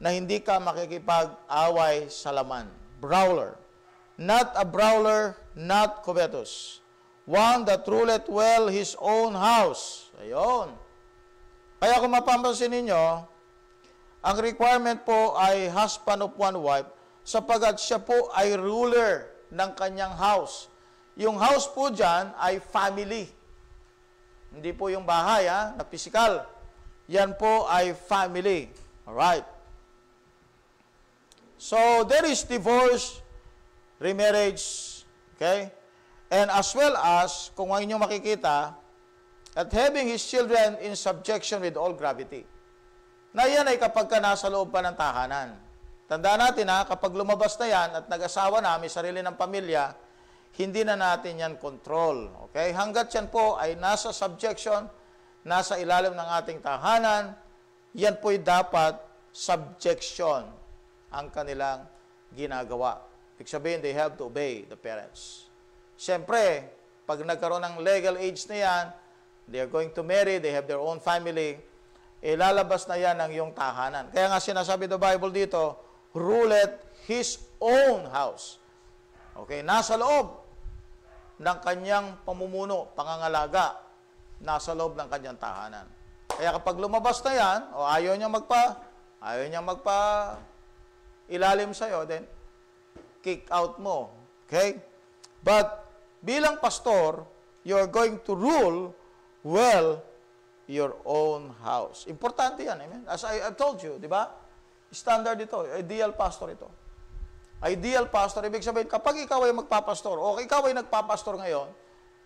[SPEAKER 3] na hindi ka makikipag-away sa laman. Brawler. Not a brawler, not covetous. One that ruleth well his own house. Ayun. Kaya kung mapapansin ninyo, ang requirement po ay husband of one wife, sapagat siya po ay ruler ng kanyang house. Yung house po dyan ay family. Hindi po yung bahay, na physical. Yan po ay family. Alright. So, there is divorce, remarriage, okay? And as well as, kung ang inyong makikita, at having his children in subjection with all gravity. Na yan ay kapag ka nasa loob pa ng tahanan. Tandaan natin kapag lumabas na yan at nag-asawa na, may sarili ng pamilya, hindi na natin yan control. Okay? Hanggat yan po ay nasa subjection, nasa ilalim ng ating tahanan, yan po'y dapat subjection ang kanilang ginagawa. Ibig sabihin, they have to obey the parents. Siyempre, pag nagkaroon ng legal age na yan, they are going to marry, they have their own family, lalabas na yan ang iyong tahanan. Kaya nga sinasabi the Bible dito, ruleth his own house. Okay, nasa loob ng kanyang pamumuno, pangangalaga, nasa loob ng kanyang tahanan. Kaya kapag lumabas na yan, o ayaw niyang magpa ilalim sa'yo, then kick out mo. Okay? But bilang pastor, you're going to rule well your own house. Importante yan. Amen? As I've told you, di ba? Standard ito. Ideal pastor ito. Ideal pastor, ibig sabihin, kapag ikaw ay magpapastor, o ikaw ay nagpapastor ngayon,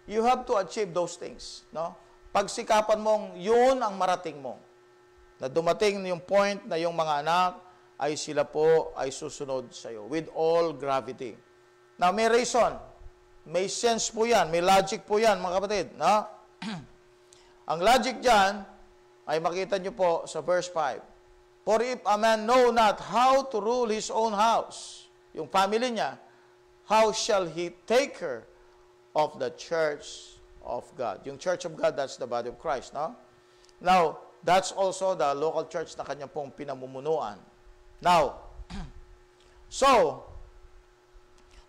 [SPEAKER 3] you have to achieve those things. No? Pagsikapan mong yun ang marating mo. Na dumating yung point na yung mga anak ay sila po ay susunod sa iyo with all gravity. Now, may reason. May sense po yan. May logic po yan, mga kapatid. No? Ang logic dyan ay makita nyo po sa verse 5. For if a man know not how to rule his own house, yung family niya, how shall he take care of the church of God? Yung church of God, that's the body of Christ. No? Now, that's also the local church na kanya pong pinamumunuan. Now, so,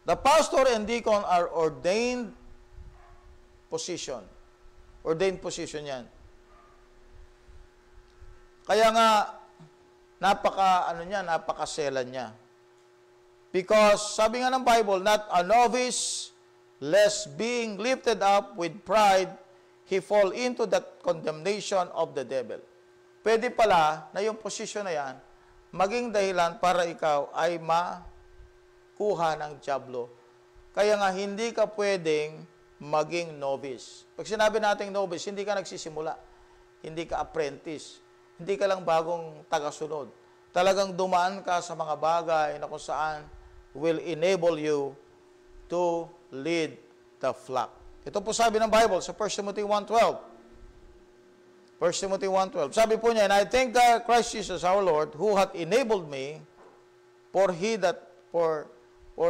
[SPEAKER 3] the pastor and deacon are ordained position. Ordained position yan. Kaya nga, napakaselan niya. Because, sabi nga ng Bible, not a novice, lest being lifted up with pride, he fall into the condemnation of the devil. Pwede pala na yung posisyon na yan, maging dahilan para ikaw ay makuha ng dyablo. Kaya nga, hindi ka pwedeng maging novice. Pag sinabi nating novice, hindi ka nagsisimula. Hindi ka apprentice. Hindi ka lang bagong tagasunod. Talagang dumaan ka sa mga bagay na kung saan will enable you to lead the flock. Ito po sabi ng Bible sa 1 Timothy 1:12. 1 Timothy 1:12. Sabi po niya, and I thank God Christ Jesus our Lord, who hath enabled me, or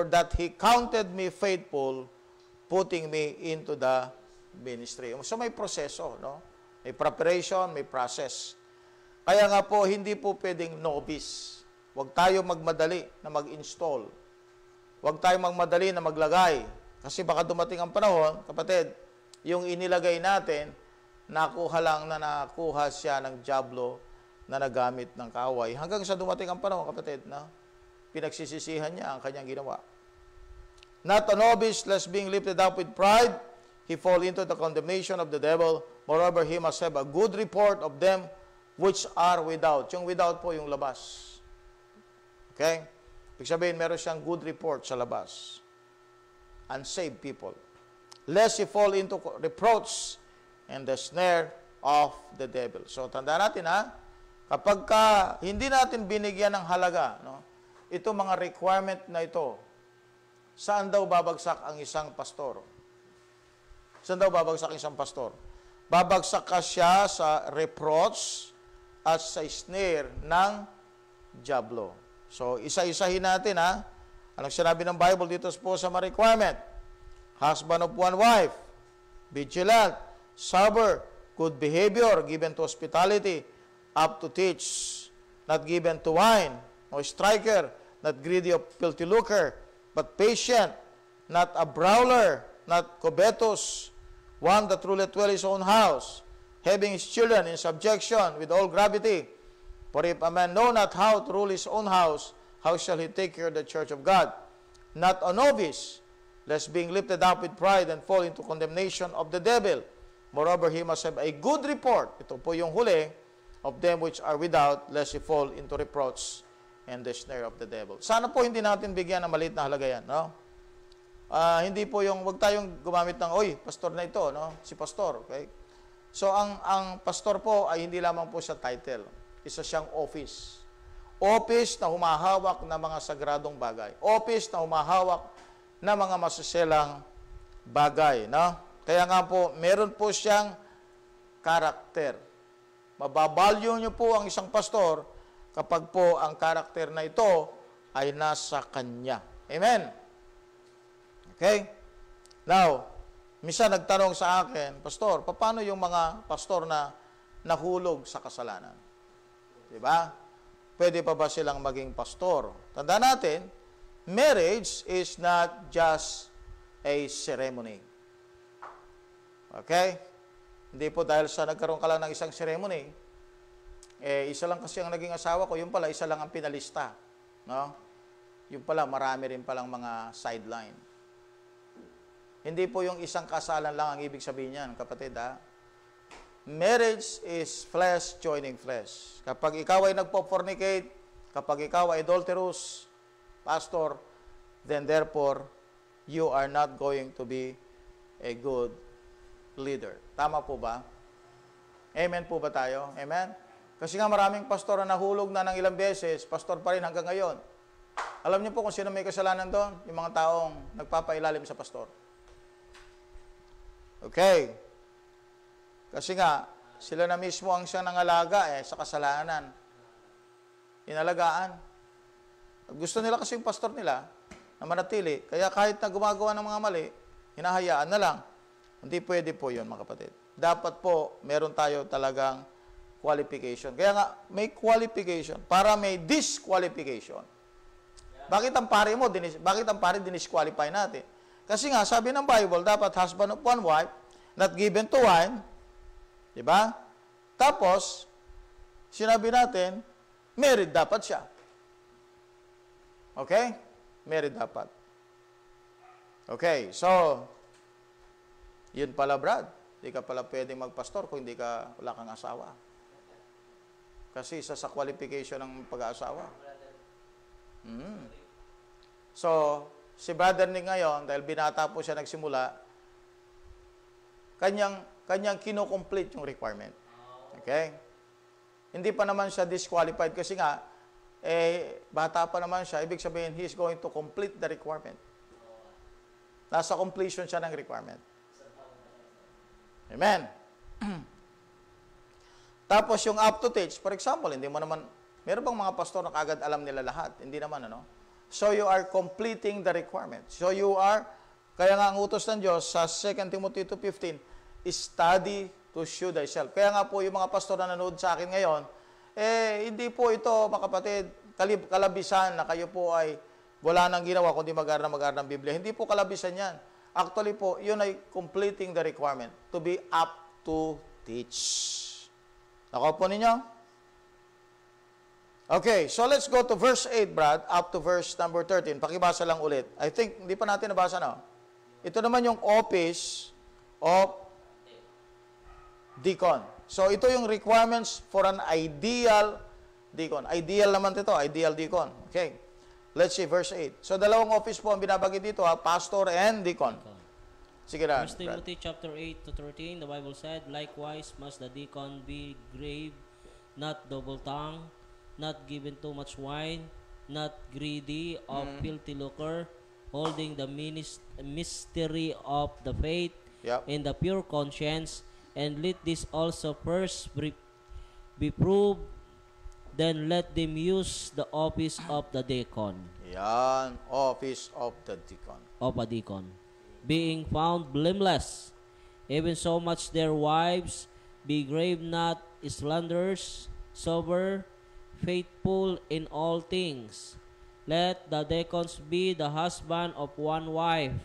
[SPEAKER 3] that He counted me faithful, putting me into the ministry. So may proseso, no? May preparation, may process. Kaya nga po, hindi po pwedeng novice. Huwag tayo magmadali na mag-install. Huwag tayo magmadali na maglagay. Kasi baka dumating ang panahon, kapatid, yung inilagay natin, nakuha siya ng dyablo na nagamit ng kaaway. Hanggang sa dumating ang panahon, kapatid, na pinagsisisihan niya ang kanyang ginawa. Not a novice, lest being lifted up with pride, he fall into the condemnation of the devil. Moreover, he must have a good report of them which are without. Yung without po, yung labas. Okay? Ibig sabihin, meron siyang good report sa labas. Unsaved people. Lest he fall into reproach and the snare of the devil. So, tandaan natin kapag hindi natin binigyan ng halaga, no, ito mga requirement na ito, saan daw babagsak ang isang pastor? Saan daw babagsak ang isang pastor? Babagsak ka siya sa reproach at sa snare ng dyablo. So, isa-isahin natin, Anong sinabi ng Bible dito po sa mga requirement? Husband of one wife, vigilant, sober, good behavior, given to hospitality, up to teach, not given to wine, no striker, not greedy of filthy lucre, but patient, not a brawler, not covetous, one that ruleth well his own house, having his children in subjection with all gravity. For if a man know not how to rule his own house, how shall he take care of the church of God? Not a novice, lest being lifted up with pride and fall into condemnation of the devil. Moreover, he must have a good report. Ito po yung huli of them which are without, lest he fall into reproach and the snare of the devil. Sana po hindi natin bigyan ng maliit na halaga yan, no? Hindi po yung, wag tayong gumamit ng, pastor na ito, no? Si pastor, okay? So, ang pastor po ay hindi lamang po siya title. Isa siyang office. Office na humahawak ng mga sagradong bagay. Office na humahawak ng mga masiselang bagay, no? Kaya nga po, meron po siyang karakter. Mababalyo niyo po ang isang pastor kapag po ang karakter na ito ay nasa kanya. Amen? Okay? Now, minsan nagtanong sa akin, Pastor, paano yung mga pastor na nahulog sa kasalanan? Diba? Pwede pa ba silang maging pastor? Tandaan natin, marriage is not just a ceremony. Okay? Hindi po dahil sa nagkaroon ka lang ng isang ceremony, isa lang kasi ang naging asawa ko, yung pala, isa lang ang pinalista. No? Yung pala, marami rin palang mga sideline. Hindi po yung isang kasalan lang ang ibig sabihin niyan, kapatid, ha? Marriage is flesh joining flesh. Kapag ikaw ay nagpo-fornicate, kapag ikaw ay adulterous, pastor, then therefore, you are not going to be a good leader. Tama po ba? Amen po ba tayo? Amen? Kasi nga maraming pastor na nahulog na ng ilang beses, pastor pa rin hanggang ngayon. Alam niyo po kung sino may kasalanan doon? Yung mga taong nagpapailalim sa pastor. Okay. Kasi nga, sila na mismo ang siyang nangalaga sa kasalanan. Inalagaan. Gusto nila kasi yung pastor nila na manatili. Kaya kahit na gumagawa ng mga mali, hinahayaan na lang. Hindi pwede po yun, mga kapatid. Dapat po, meron tayo talagang qualification. Kaya nga, may qualification para may disqualification. Bakit ang pare dinisqualify natin? Kasi nga, sabi ng Bible, dapat husband of one wife, not given to wine. Diba? Tapos, sinabi natin, married dapat siya. Okay? Married dapat. Okay, so, yun pala, Brad. Hindi ka pala pwedeng magpastor kung wala kang asawa. Kasi isa sa qualification ng pag-aasawa. So, si brother ni ngayon, dahil binata po siya nagsimula, kanyang kino-complete yung requirement. Okay? Hindi pa naman siya disqualified kasi nga, bata pa naman siya, ibig sabihin, he is going to complete the requirement. Nasa completion siya ng requirement. Amen. Tapos yung up to teach, for example, hindi mo naman, meron bang mga pastor na kagad alam nila lahat? Hindi naman, ano? So you are completing the requirement. So you are, kaya nga ang utos ng Diyos sa 2 Timothy 2:15, study to show thyself. Kaya nga po yung mga pastor na nanood sa akin ngayon, hindi po ito, mga kapatid, kalabisan na kayo po ay wala nang ginawa kundi mag-aral ng Biblia. Hindi po kalabisan yan. Actually po, yun ay completing the requirement to be up to teach. Nakuha po ninyo? Okay, so let's go to verse 8, Brad, up to verse number 13. Pakibasa lang ulit. I think, hindi pa natin nabasa, no? Ito naman yung office of deacon. So, ito yung requirements for an ideal deacon. Ideal naman ito, ideal deacon. Okay. Let's see, verse 8. So, dalawang office po ang binabagay dito, pastor and deacon. Sige na.
[SPEAKER 4] 1 Timothy chapter 8 to 13, the Bible said, likewise must the deacon be grave, not double-tongued, not given too much wine, not greedy of filthy lucre, holding the mystery of the faith in the pure conscience, and let this also first be proved, then let them use the office of the deacon.
[SPEAKER 3] Yan, office of the deacon.
[SPEAKER 4] Of a deacon. Being found blameless, even so much their wives, be grave, not slanderers, sober, faithful in all things. Let the deacons be the husband of one wife,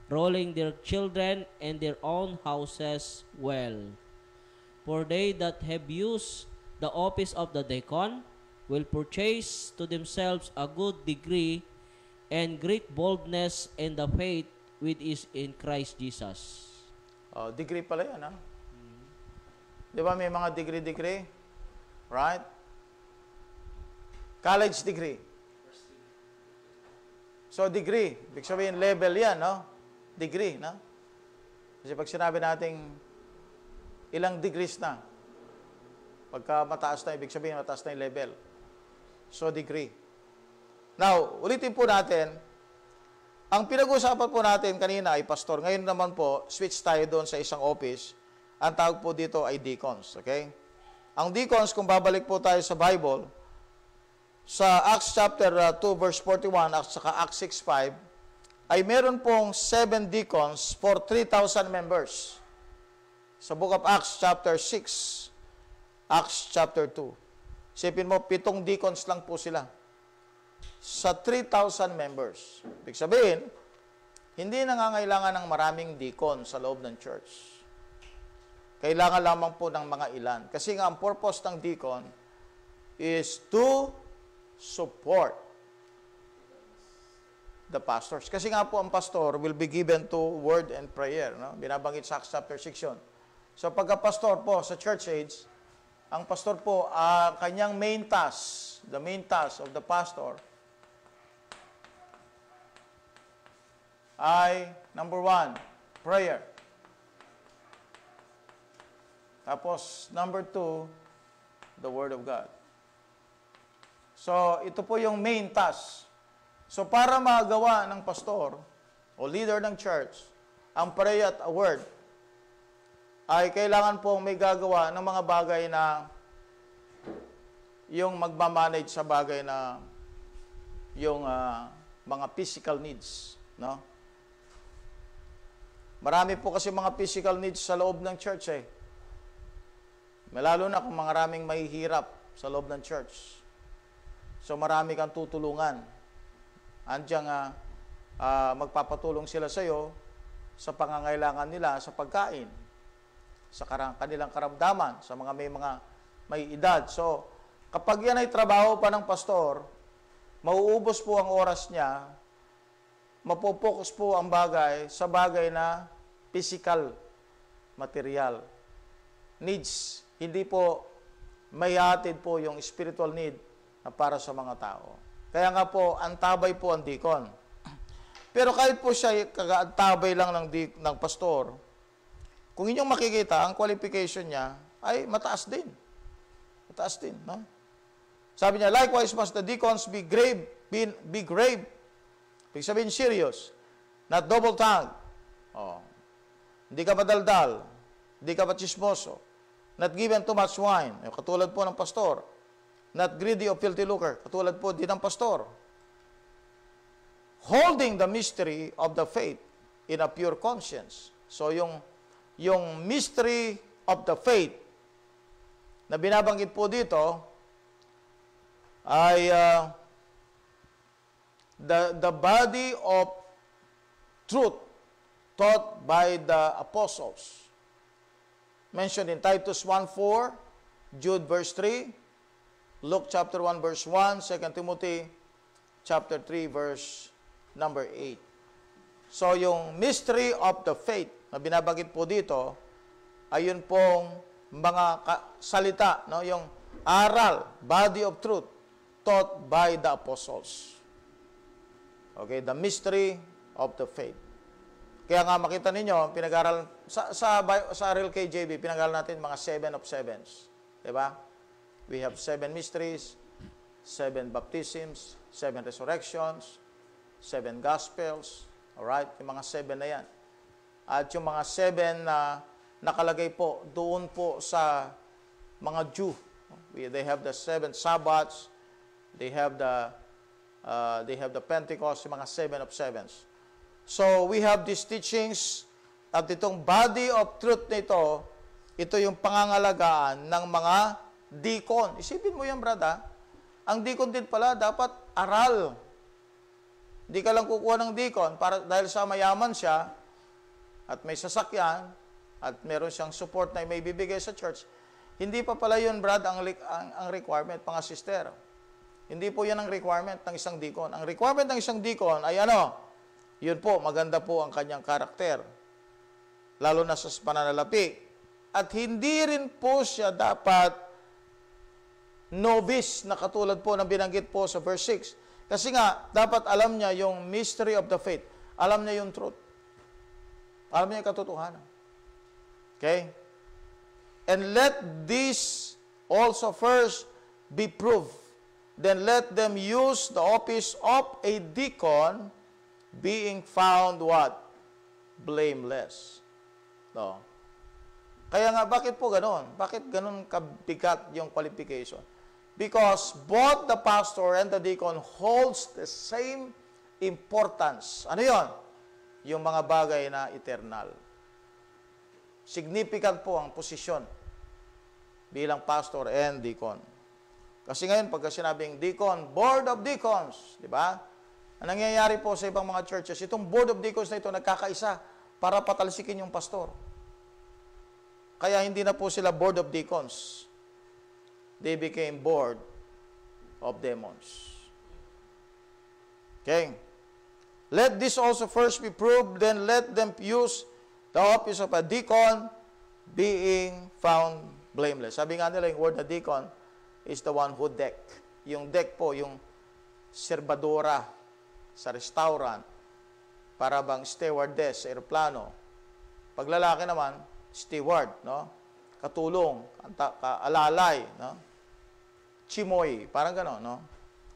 [SPEAKER 4] ruling their children and their own houses well. For they that have used the office of the deacon will purchase to themselves a good degree and great boldness in the faith which is in Christ Jesus.
[SPEAKER 3] Degree pala yan, ha? Di ba may mga degree? Right? College degree. So, degree. Ibig sabihin, level yan, no? Degree, no? Kasi pag sinabi natin ilang degrees na, pagka mataas na, ibig sabihin, mataas na yung level. So, degree. Now, ulitin po natin, Ang pinag-uusapan po natin kanina ay pastor. Ngayon naman po, switch tayo doon sa isang office. Ang tawag po dito ay deacons. Okay? Ang deacons, kung babalik po tayo sa Bible, sa Acts chapter 2 verse 41 at saka Acts 6:5, ay meron pong 7 deacons for 3,000 members. Sa book of Acts chapter 6, Acts chapter 2. Isipin mo, 7 deacons lang po sila sa 3,000 members. Ibig sabihin, hindi nangangailangan ng maraming deacon sa loob ng church. Kailangan lamang po ng mga ilan. Kasi nga, ang purpose ng deacon is to support the pastors. Kasi nga po, ang pastor will be given to word and prayer. No? Binabanggit sa Acts chapter 6 yun. So, pagka-pastor po sa church age, ang pastor po, kanyang main task, the main task of the pastor, ay, number 1, prayer. Tapos, number 2, the Word of God. So, ito po yung main task. So, para magawa ng pastor o leader ng church, ang prayer at a word, ay kailangan pong may gagawa ng mga bagay na yung magmamanage sa bagay na yung mga physical needs. No? Marami po kasi mga physical needs sa loob ng church eh. Lalo na kung maraming mahihirap sa loob ng church. So marami kang tutulungan. Andiyan magpapatulong sila sa iyo sa pangangailangan nila sa pagkain, sa kanilang karamdaman, sa mga may edad. So kapag yan ay trabaho pa ng pastor, mauubos po ang oras niya, mapopokus po ang bagay sa bagay na physical, material needs. Hindi po may hatid po yung spiritual need na para sa mga tao. Kaya nga po, antabay po ang deacon. Pero kahit po siya kaantabay lang ng pastor, kung inyong makikita, ang qualification niya ay mataas din. Mataas din, no? Sabi niya, likewise must the deacons be grave. Ibig sabihin, serious. Not double-tongued. Hindi ka madaldal. Hindi ka machismoso. Not given too much wine. Katulad po ng pastor. Not greedy of filthy lucre. Katulad po din ng pastor. Holding the mystery of the faith in a pure conscience. So, yung mystery of the faith na binabanggit po dito ay the body of truth taught by the apostles. Mentioned in Titus 1:4, Jude verse 3, Luke chapter 1 verse 1, 2 Timothy chapter 3 verse number 8. So yung mystery of the faith na binabanggit po dito, ayun pong mga salita, no? Yung aral, body of truth, taught by the apostles. Okay, the mystery of the faith. Kaya nga makita ninyo, pinag-aral sa RLKJB, pinag-aral natin mga 7 of 7s. Diba? We have 7 mysteries, 7 baptisms, 7 resurrections, 7 gospels. Alright? Yung mga 7 na yan. At yung mga 7 na nakalagay po doon po sa mga Jew. They have the 7 Sabbaths. They have the Pentecost, yung mga 7 of 7s. So, we have these teachings at itong body of truth na ito yung pangangalagaan ng mga deacon. Isipin mo yan, brada. Ang deacon din pala, dapat aral. Hindi ka lang kukuha ng deacon dahil sa mayaman siya at may sasakyan at meron siyang support na may bibigay sa church. Hindi pa pala yun, brad, ang requirement, mga sister. Hindi po yan ang requirement ng isang deacon. Ang requirement ng isang deacon ay ano? Yun po, maganda po ang kanyang karakter. Lalo na sa pananalapi. At hindi rin po siya dapat novice na katulad po ng binanggit po sa verse 6. Kasi nga, dapat alam niya yung mystery of the faith. Alam niya yung truth. Alam niya yung katotohanan. Okay? And let this also first be proved. Then let them use the office of a deacon being found what? Blameless. No. Kaya nga, bakit po ganon? Bakit ganon kabigat yung qualification? Because both the pastor and the deacon holds the same importance. Ano yon? Yung mga bagay na eternal. Significant po ang posisyon bilang pastor and deacon. Kasi ngayon, pagka sinabing deacon, board of deacons, di ba? Ang nangyayari po sa ibang mga churches, itong board of deacons na ito nagkakaisa para patalsikin yung pastor. Kaya hindi na po sila board of deacons. They became board of demons. Okay? Let this also first be proved, then let them use the office of a deacon, being found blameless. Sabi nga nila, yung word na deacon is the one who deck. Yung deck po, yung serbadora sa restaurant, para bang stewardess sa aeroplano. Pag lalaki naman, steward, no? Katulong, alalay, no? Chimoy, parang gano'n, no?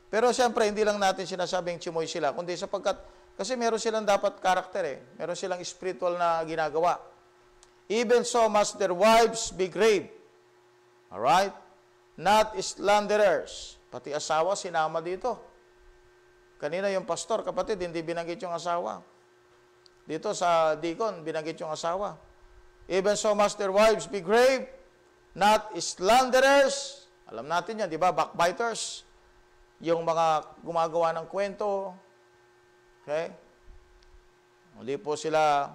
[SPEAKER 3] Pero siyempre, hindi lang natin sinasabing chimoy sila, kundi sapagkat, kasi meron silang dapat karakter eh. Meron silang spiritual na ginagawa. Even so must their wives be grave. Alright? Not slanderers. Pati asawa, sinama dito. Kanina yung pastor, kapatid, hindi binanggit yung asawa. Dito sa deacon, binanggit yung asawa. Even so must their wives be grave, not slanderers. Alam natin yan, di ba? Backbiters. Yung mga gumagawa ng kwento. Okay? Hindi po sila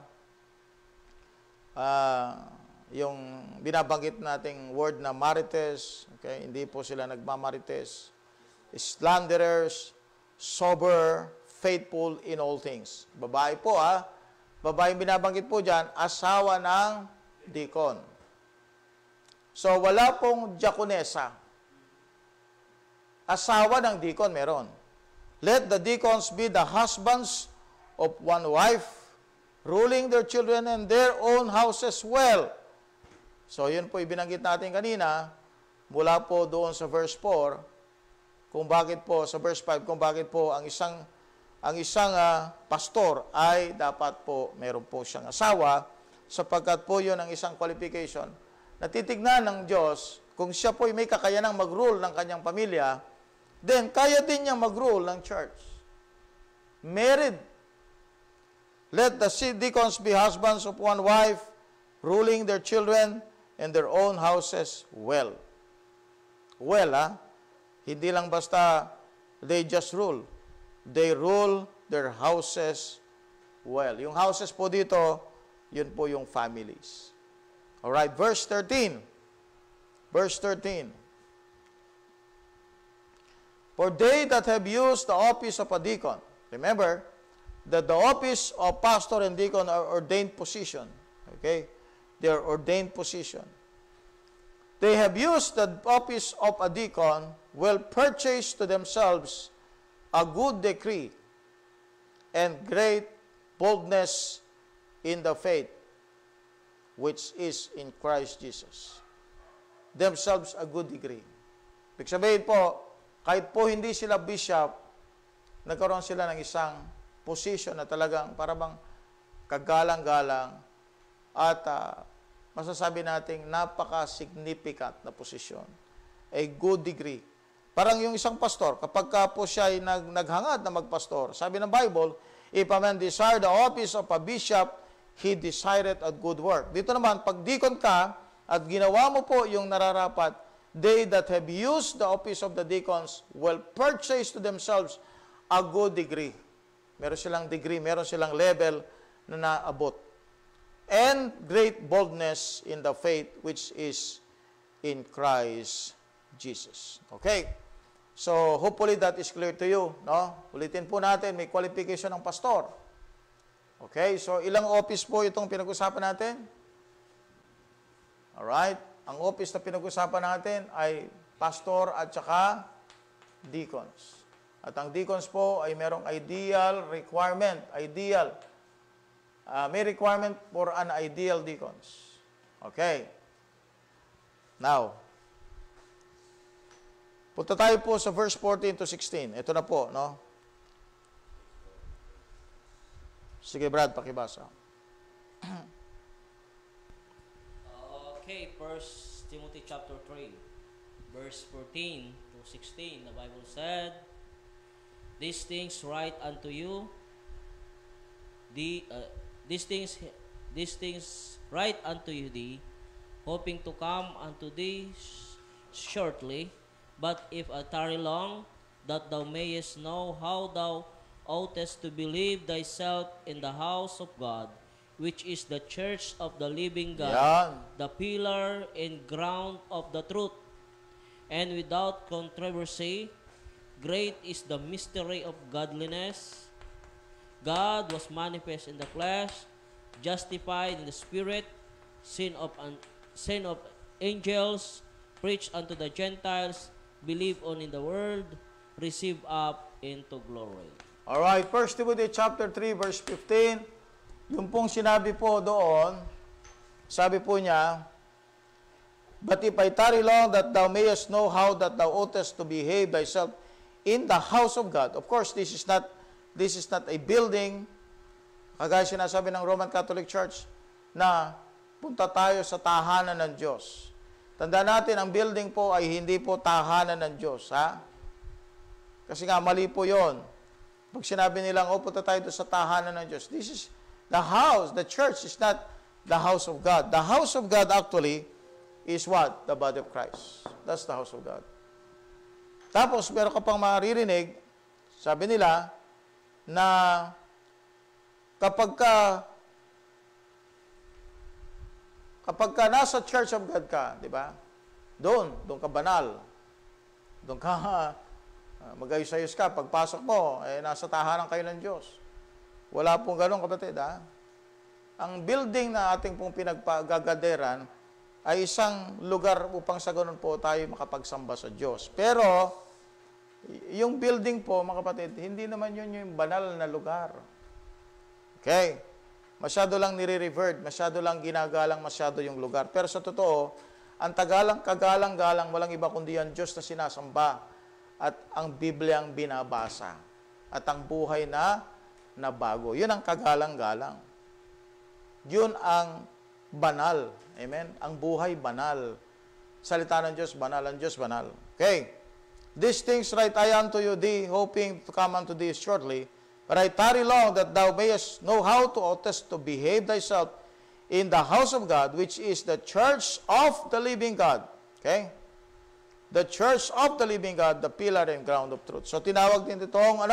[SPEAKER 3] yung binabanggit nating word na marites. Okay? Hindi po sila nagmamarites. Slanderers, sober, faithful in all things. Babae po babae binabanggit po dyan, asawa ng deacon. So, wala pong diakonesa. Asawa ng deacon meron. Let the deacons be the husbands of one wife, ruling their children and their own houses well. So, yun po ibinanggit natin kanina, mula po doon sa verse 4, kung bakit po, sa verse 5, kung bakit po ang isang pastor ay dapat po meron po siyang asawa, sapagkat po yun ang isang qualification na titignan ng Diyos kung siya po ay may kakayanang mag-rule ng kanyang pamilya, then kaya din niya mag-rule ng church. Married. Let the deacons be husbands of one wife, ruling their children and their own houses well. Well, hindi lang basta they just rule. They rule their houses well. Yung houses po dito, yun po yung families. Alright, verse 13. Verse 13. For they that have used the office of a deacon, remember that the office of pastor and deacon are ordained position. Okay? They are ordained position. They have used the office of a deacon, will purchase to themselves a good decree and great boldness in the faith which is in Christ Jesus. Themselves a good degree. Ibig sabihin po, kahit po hindi sila bishop, nagkaroon sila ng isang position na talagang parang kagalang-galang at masasabi nating napaka-significant na posisyon. A good degree. Parang yung isang pastor, kapag po siya ay naghangad na magpastor, sabi ng Bible, if a man desire the office of a bishop, he desireth a good work. Dito naman, pag deacon ka, at ginawa mo po yung nararapat, they that have used the office of the deacons will purchase to themselves a good degree. Meron silang degree, meron silang level na naabot. And great boldness in the faith which is in Christ Jesus. Okay? So, hopefully that is clear to you. No? Ulitin po natin, may qualification ng pastor. Okay? So, ilang office po itong pinag-usapan natin? Alright? Ang office na pinag-usapan natin ay pastor at saka deacons. At ang deacons po ay merong ideal requirement. Ideal. May requirement for an ideal deacons. Okay. Now, punta tayo po sa verse 14 to 16. Ito na po, no? Sige, Brad, pakibasa.
[SPEAKER 4] Okay, 1 Timothy chapter 3, verse 14 to 16. The Bible said, These things write unto you, these things write unto you thee, hoping to come unto thee shortly. But if I tarry long, that thou mayest know how thou oughtest to believe thyself in the house of God, which is the church of the living God,
[SPEAKER 3] Yan.
[SPEAKER 4] the pillar and ground of the truth. And without controversy, great is the mystery of godliness. God was manifest in the flesh, justified in the spirit, sin of angels, preached unto the Gentiles, believed on in the world, received up into glory.
[SPEAKER 3] Alright, 1 Timothy chapter 3, verse 15. Yung pong sinabi po doon, sabi po niya, But if I tarry long, that thou mayest know how that thou oughtest to behave thyself in the house of God. Of course, this is not a building, kagaya sinasabi ng Roman Catholic Church, na punta tayo sa tahanan ng Diyos. Tandaan natin, ang building po ay hindi po tahanan ng Diyos, ha? Kasi nga, mali po yon. Pag sinabi nilang, punta tayo sa tahanan ng Diyos. This is the house, the church is not the house of God. The house of God actually is what? The body of Christ. That's the house of God. Tapos, meron ka pang maririnig, sabi nila, na kapag ka nasa church of God ka, di ba? Doon ka banal. Doon ka mag-ayos-ayos ka. Pagpasok mo, nasa tahanan kayo ng Diyos. Wala pong ganun, kapatid, ha? Ang building na ating pong pinagpagagaderan ay isang lugar upang sa ganun po tayo makapagsamba sa Diyos. Pero, yung building po, mga kapatid, hindi naman yun yung banal na lugar. Okay? Masyado lang nire-revert, masyado lang ginagalang masyado yung lugar. Pero sa totoo, ang kagalang-galang, walang iba kundi ang Diyos na sinasamba at ang Biblia ang binabasa at ang buhay na bago. Yun ang kagalang-galang. Yun ang banal. Amen? Ang buhay banal. Salita ng Diyos, banal. Ang Diyos, banal. Okay. These things write I unto you, thee, hoping to come unto thee shortly. But I tarry long, that thou mayest know how to oughtest to behave thyself in the house of God, which is the church of the living God. Okay? The church of the living God, the pillar and ground of truth. So, tinawag din itong,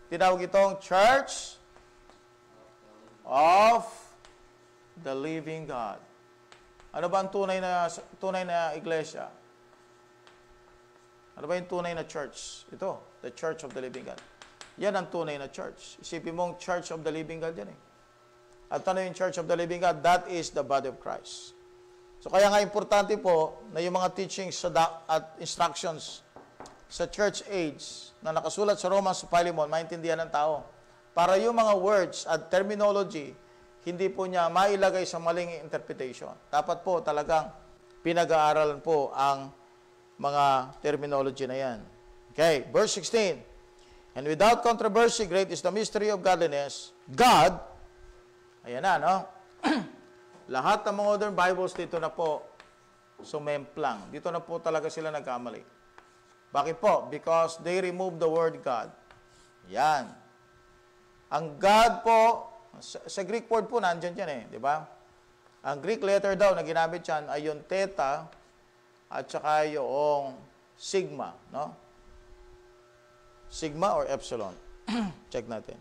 [SPEAKER 3] tinawag itong church of the living God. Ano ba ang tunay na iglesia? Ano ba yung tunay na church? Ito, the church of the living God. Yan ang tunay na church. Isipin mong church of the living God yan eh. At ano yung church of the living God? That is the body of Christ. So kaya nga importante po na yung mga teachings at instructions sa church age na nakasulat sa Romans sa Philemon, maintindihan ng tao. Para yung mga words at terminology, hindi po niya mailagay sa maling interpretation. Dapat po talagang pinag-aaralan po ang mga terminology na yan. Okay, verse 16. And without controversy, great is the mystery of godliness. God, ayan na, no? Lahat ng mga modern Bibles dito na po sumemplang. Dito na po talaga sila nagkamali. Bakit po? Because they remove the word God. Yan. Ang God po, sa Greek word po, nandyan yan eh, di ba? Ang Greek letter daw na ginamit yan ay yung theta at saka yung sigma, no? Sigma or epsilon. Check natin.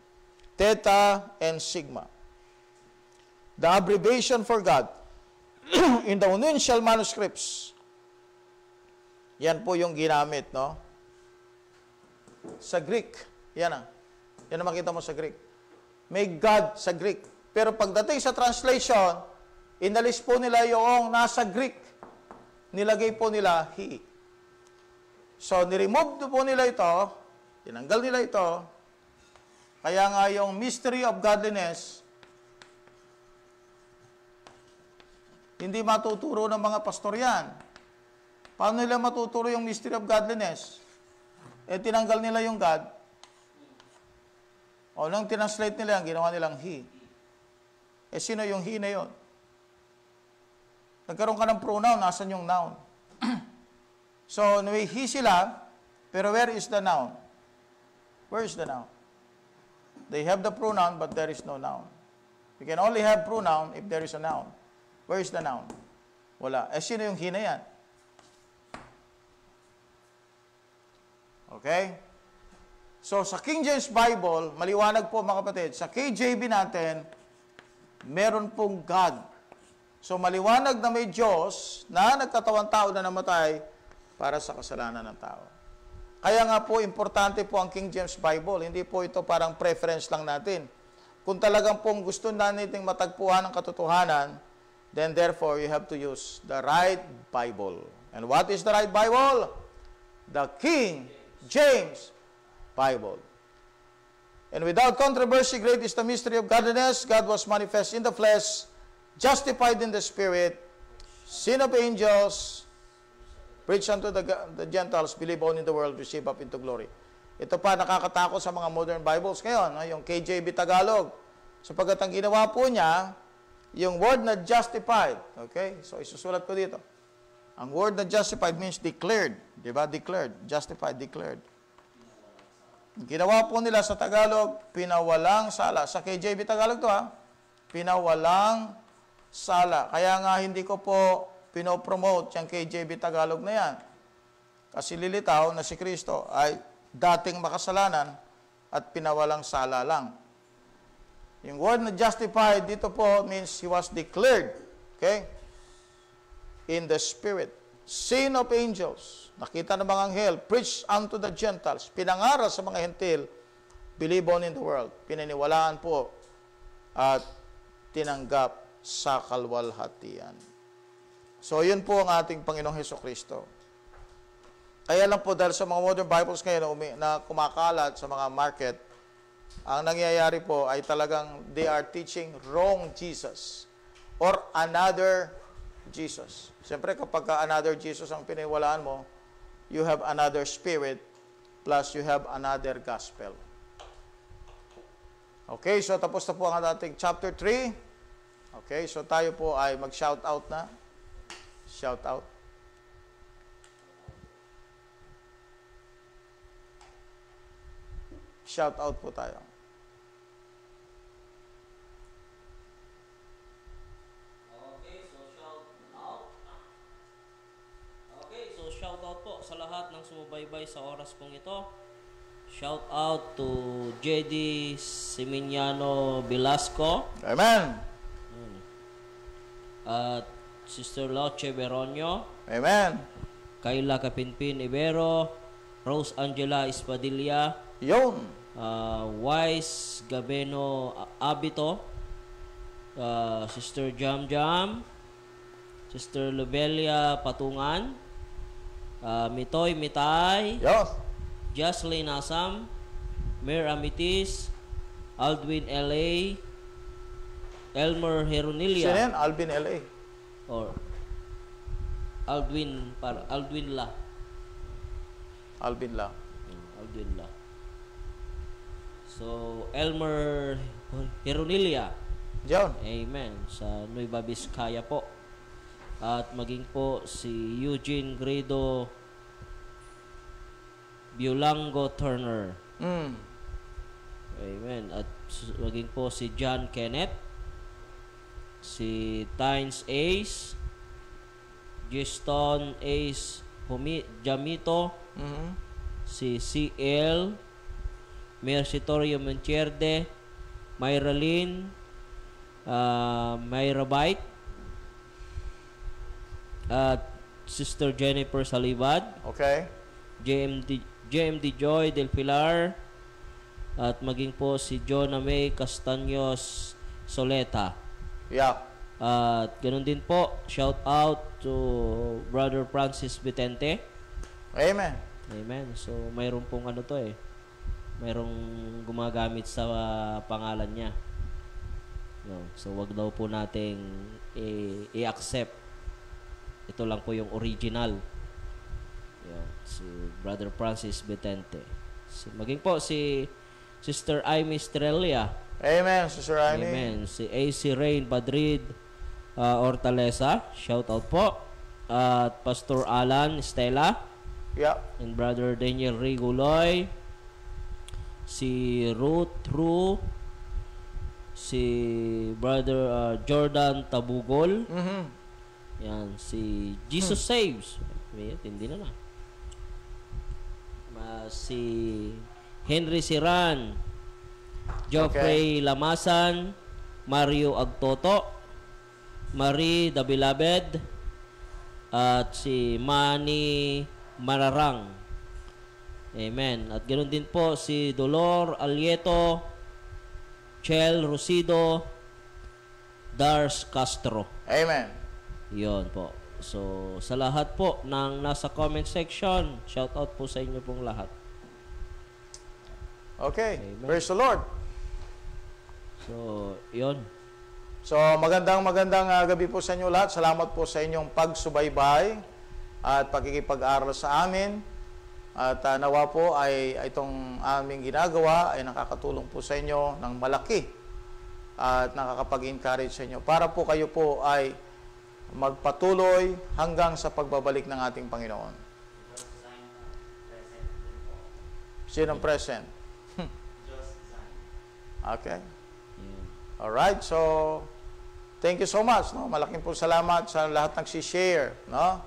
[SPEAKER 3] Theta and sigma. The abbreviation for God in the unusual manuscripts. Yan po yung ginamit, no? Sa Greek. Yan ang. Yan ang makita mo sa Greek. May God sa Greek. Pero pagdating sa translation, inalis po nila yung nasa Greek. Nilagay po nila He. So, niremove po nila ito. Tinanggal nila ito. Kaya nga yung mystery of godliness, hindi matuturo ng mga pastor yan. Paano nila matuturo yung mystery of godliness? Tinanggal nila yung God. O nung tinranslate nila, ginawa nilang he. Eh, sino yung he na yun? Nagkaroon ka ng pronoun, nasan yung noun? So, anyway, he sila, pero where is the noun? Where is the noun? They have the pronoun, but there is no noun. You can only have pronoun if there is a noun. Where is the noun? Wala. Eh, sino yung he na yan? Okay? So, sa King James Bible, maliwanag po mga kapatid, sa KJV natin, meron pong God. So, maliwanag na may Diyos na nagkatawang tao na namatay para sa kasalanan ng tao. Kaya nga po, importante po ang King James Bible. Hindi po ito parang preference lang natin. Kung talagang pong gusto natin matagpuan ang katotohanan, then therefore, you have to use the right Bible. And what is the right Bible? The King James Bible. And without controversy, great is the mystery of godliness. God was manifest in the flesh, justified in the spirit, seen of angels, preached unto the Gentiles, believe on in the world, receive up into glory. Ito pa nakakatakot sa mga modern Bibles ngayon, yung KJV Tagalog. Sapagkat ang ginawa po niya, yung word na justified. Okay? So, isusulat ko dito. Ang word na justified means declared. Di ba? Declared. Justified, declared. Ginawa po nila sa Tagalog, pinawalang sala. Sa KJV Tagalog to ha, pinawalang sala. Kaya nga hindi ko po pinopromote yung KJV Tagalog na yan. Kasi lilitaw na si Kristo ay dating makasalanan at pinawalang sala lang. Yung word na justified dito po means he was declared. Okay? In the spirit. Seen of angels. Nakita ng mga anghel. Preached unto the Gentiles. Pinangaral sa mga hentil. Believe on in the world. Pinaniwalaan po at tinanggap sa kalwalhatian. So, yun po ang ating Panginoong Hesukristo. Kaya lang po dahil sa mga modern Bibles ngayon na kumakalat sa mga market, ang nangyayari po ay talagang they are teaching wrong Jesus or another Jesus. Siyempre kapag another Jesus ang piniwalaan mo, you have another spirit plus you have another gospel. Okay, so tapos na po ang ating chapter 3. Okay, so tayo po ay mag-shout out na. Shout out. Shout out po tayo.
[SPEAKER 4] Shout out po sa lahat ng sumubaybay sa oras pong ito. Shout out to JD Siminiano Velasco.
[SPEAKER 3] Amen.
[SPEAKER 4] At Sister Loche Beronio.
[SPEAKER 3] Amen.
[SPEAKER 4] Kayla Kapinpin Ibero. Rose Angela Espadilla.
[SPEAKER 3] Yun.
[SPEAKER 4] Wise Gabeno Abito. Sister Jam Jam. Sister Lobelia Patungan. Mitoy Mitay,
[SPEAKER 3] Yes.
[SPEAKER 4] Jocelyn Asam, Mer Amitis, Aldwin L.A., Elmer Heronilia.
[SPEAKER 3] Sino yan? Alvin L.A.
[SPEAKER 4] Or Aldwin La.
[SPEAKER 3] Alvin La.
[SPEAKER 4] Aldwin La. So, Elmer Heronilia.
[SPEAKER 3] Yun.
[SPEAKER 4] Amen. Sa Nueva Vizcaya po. At maging po si Eugene Gredo Biolango Turner. Amen. At maging po si John Kenneth, si Tynes Ace, Giston Ace Jamito, si CL, Mercitorio Menchierde, Myra Lynn, Myra Bite, at Sister Jennifer Salibad,
[SPEAKER 3] Okay.
[SPEAKER 4] JMD Joy Del Pilar, at maging po si Jonah May Castaños Soleta.
[SPEAKER 3] Yeah.
[SPEAKER 4] At ganun din po, shout out to Brother Francis Vicente.
[SPEAKER 3] Amen.
[SPEAKER 4] Amen. So, mayroon pong ano to mayroong gumagamit sa pangalan niya. No. So, wag daw po nating i-accept. Ito lang po yung original. Yan, si Brother Francis Vicente. So, maging po si Sister Amy Strelia.
[SPEAKER 3] Amen, Sister Amy.
[SPEAKER 4] Amen. Si AC Rain Padrid Hortaleza. Shout out po. At Pastor Alan Stella.
[SPEAKER 3] Yeah.
[SPEAKER 4] And Brother Daniel Riguloy. Si Ruth Ru. Si Brother Jordan Tabugol. Yan. Si Jesus Saves. May hindi na. Si Henry Siran. Geoffrey Lamasan. Mario Agtoto. Marie the Beloved. At si Manny Mararang. Amen. At ganoon din po si Dolor Alieto, Chel Rosido, Dars Castro.
[SPEAKER 3] Amen.
[SPEAKER 4] Yon po. So, sa lahat po ng nasa comment section, shout out po sa inyo pong lahat.
[SPEAKER 3] Okay.
[SPEAKER 4] Amen.
[SPEAKER 3] Praise the Lord.
[SPEAKER 4] So, yon.
[SPEAKER 3] So, magandang gabi po sa inyo lahat. Salamat po sa inyong pagsubaybay at pakikipag-aral sa amin. At nawa po ay itong aming ginagawa ay nakakatulong po sa inyo ng malaki at nakakapag-encourage sa inyo para po kayo po ay magpatuloy hanggang sa pagbabalik ng ating Panginoon. Sinong present? Okay. Alright, so thank you so much, no? Malaking po salamat sa lahat nagsi-share, no?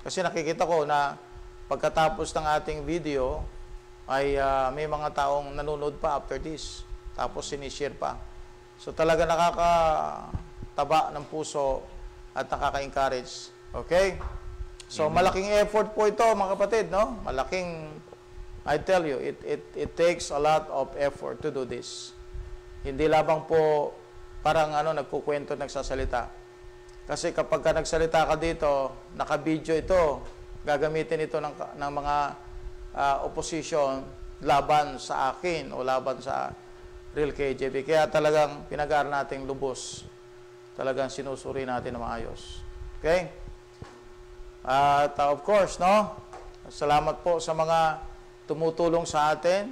[SPEAKER 3] Kasi nakikita ko na pagkatapos ng ating video ay may mga taong nanonood pa after this. Tapos sinishare pa. So talaga nakakataba ng puso at nakaka-encourage. Okay? So malaking effort po ito, mga kapatid, no? I tell you, it takes a lot of effort to do this. Hindi labang po parang nagkukwento, nagsasalita. Kasi kapag ka nagsalita ka dito, naka-video ito, gagamitin ito ng mga opposition laban sa akin o laban sa Real KJB. Kaya talagang pinag-aaral natin lubos. Talagang sinusuri natin na maayos. Okay? At of course, no? Salamat po sa mga tumutulong sa atin.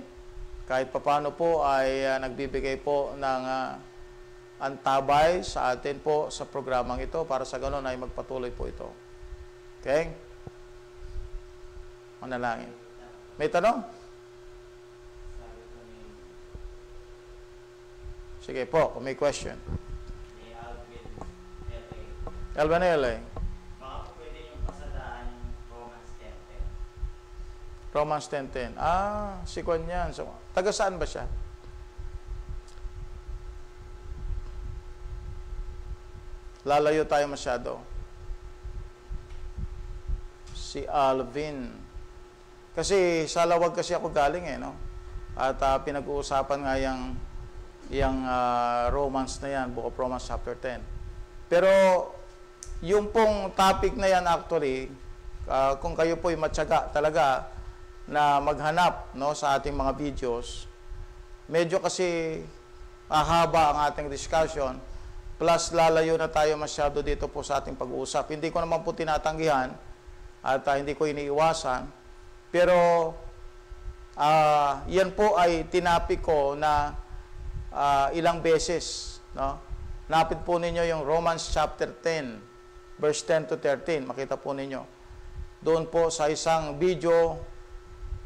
[SPEAKER 3] Kahit papano po ay nagbibigay po ng antabay sa atin po sa programang ito para sa ganun ay magpatuloy po ito. Okay? Manalangin. May tanong? Sige po, kung may question. Alvin L.A.
[SPEAKER 5] Baka po pwede yung pasadaan Romans 10:10.
[SPEAKER 3] Romans 10:10. Si Kwan yan. So, taga saan ba siya? Lalayo tayo masyado. Si Alvin. Kasi sa Lawag kasi ako galing no? At pinag-uusapan nga yung Romans na yan, Book of Romans chapter 10. Pero yung pong topic na yan actually, kung kayo po'y matyaga talaga na maghanap sa ating mga videos, medyo kasi haba ang ating discussion, plus lalayo na tayo masyado dito po sa ating pag-uusap. Hindi ko naman po tinatanggihan at hindi ko iniiwasan, pero yan po ay tinapik ko na ilang beses. No? Napit po ninyo yung Romans chapter 10, verse 10 to 13. Makita po ninyo. Doon po sa isang video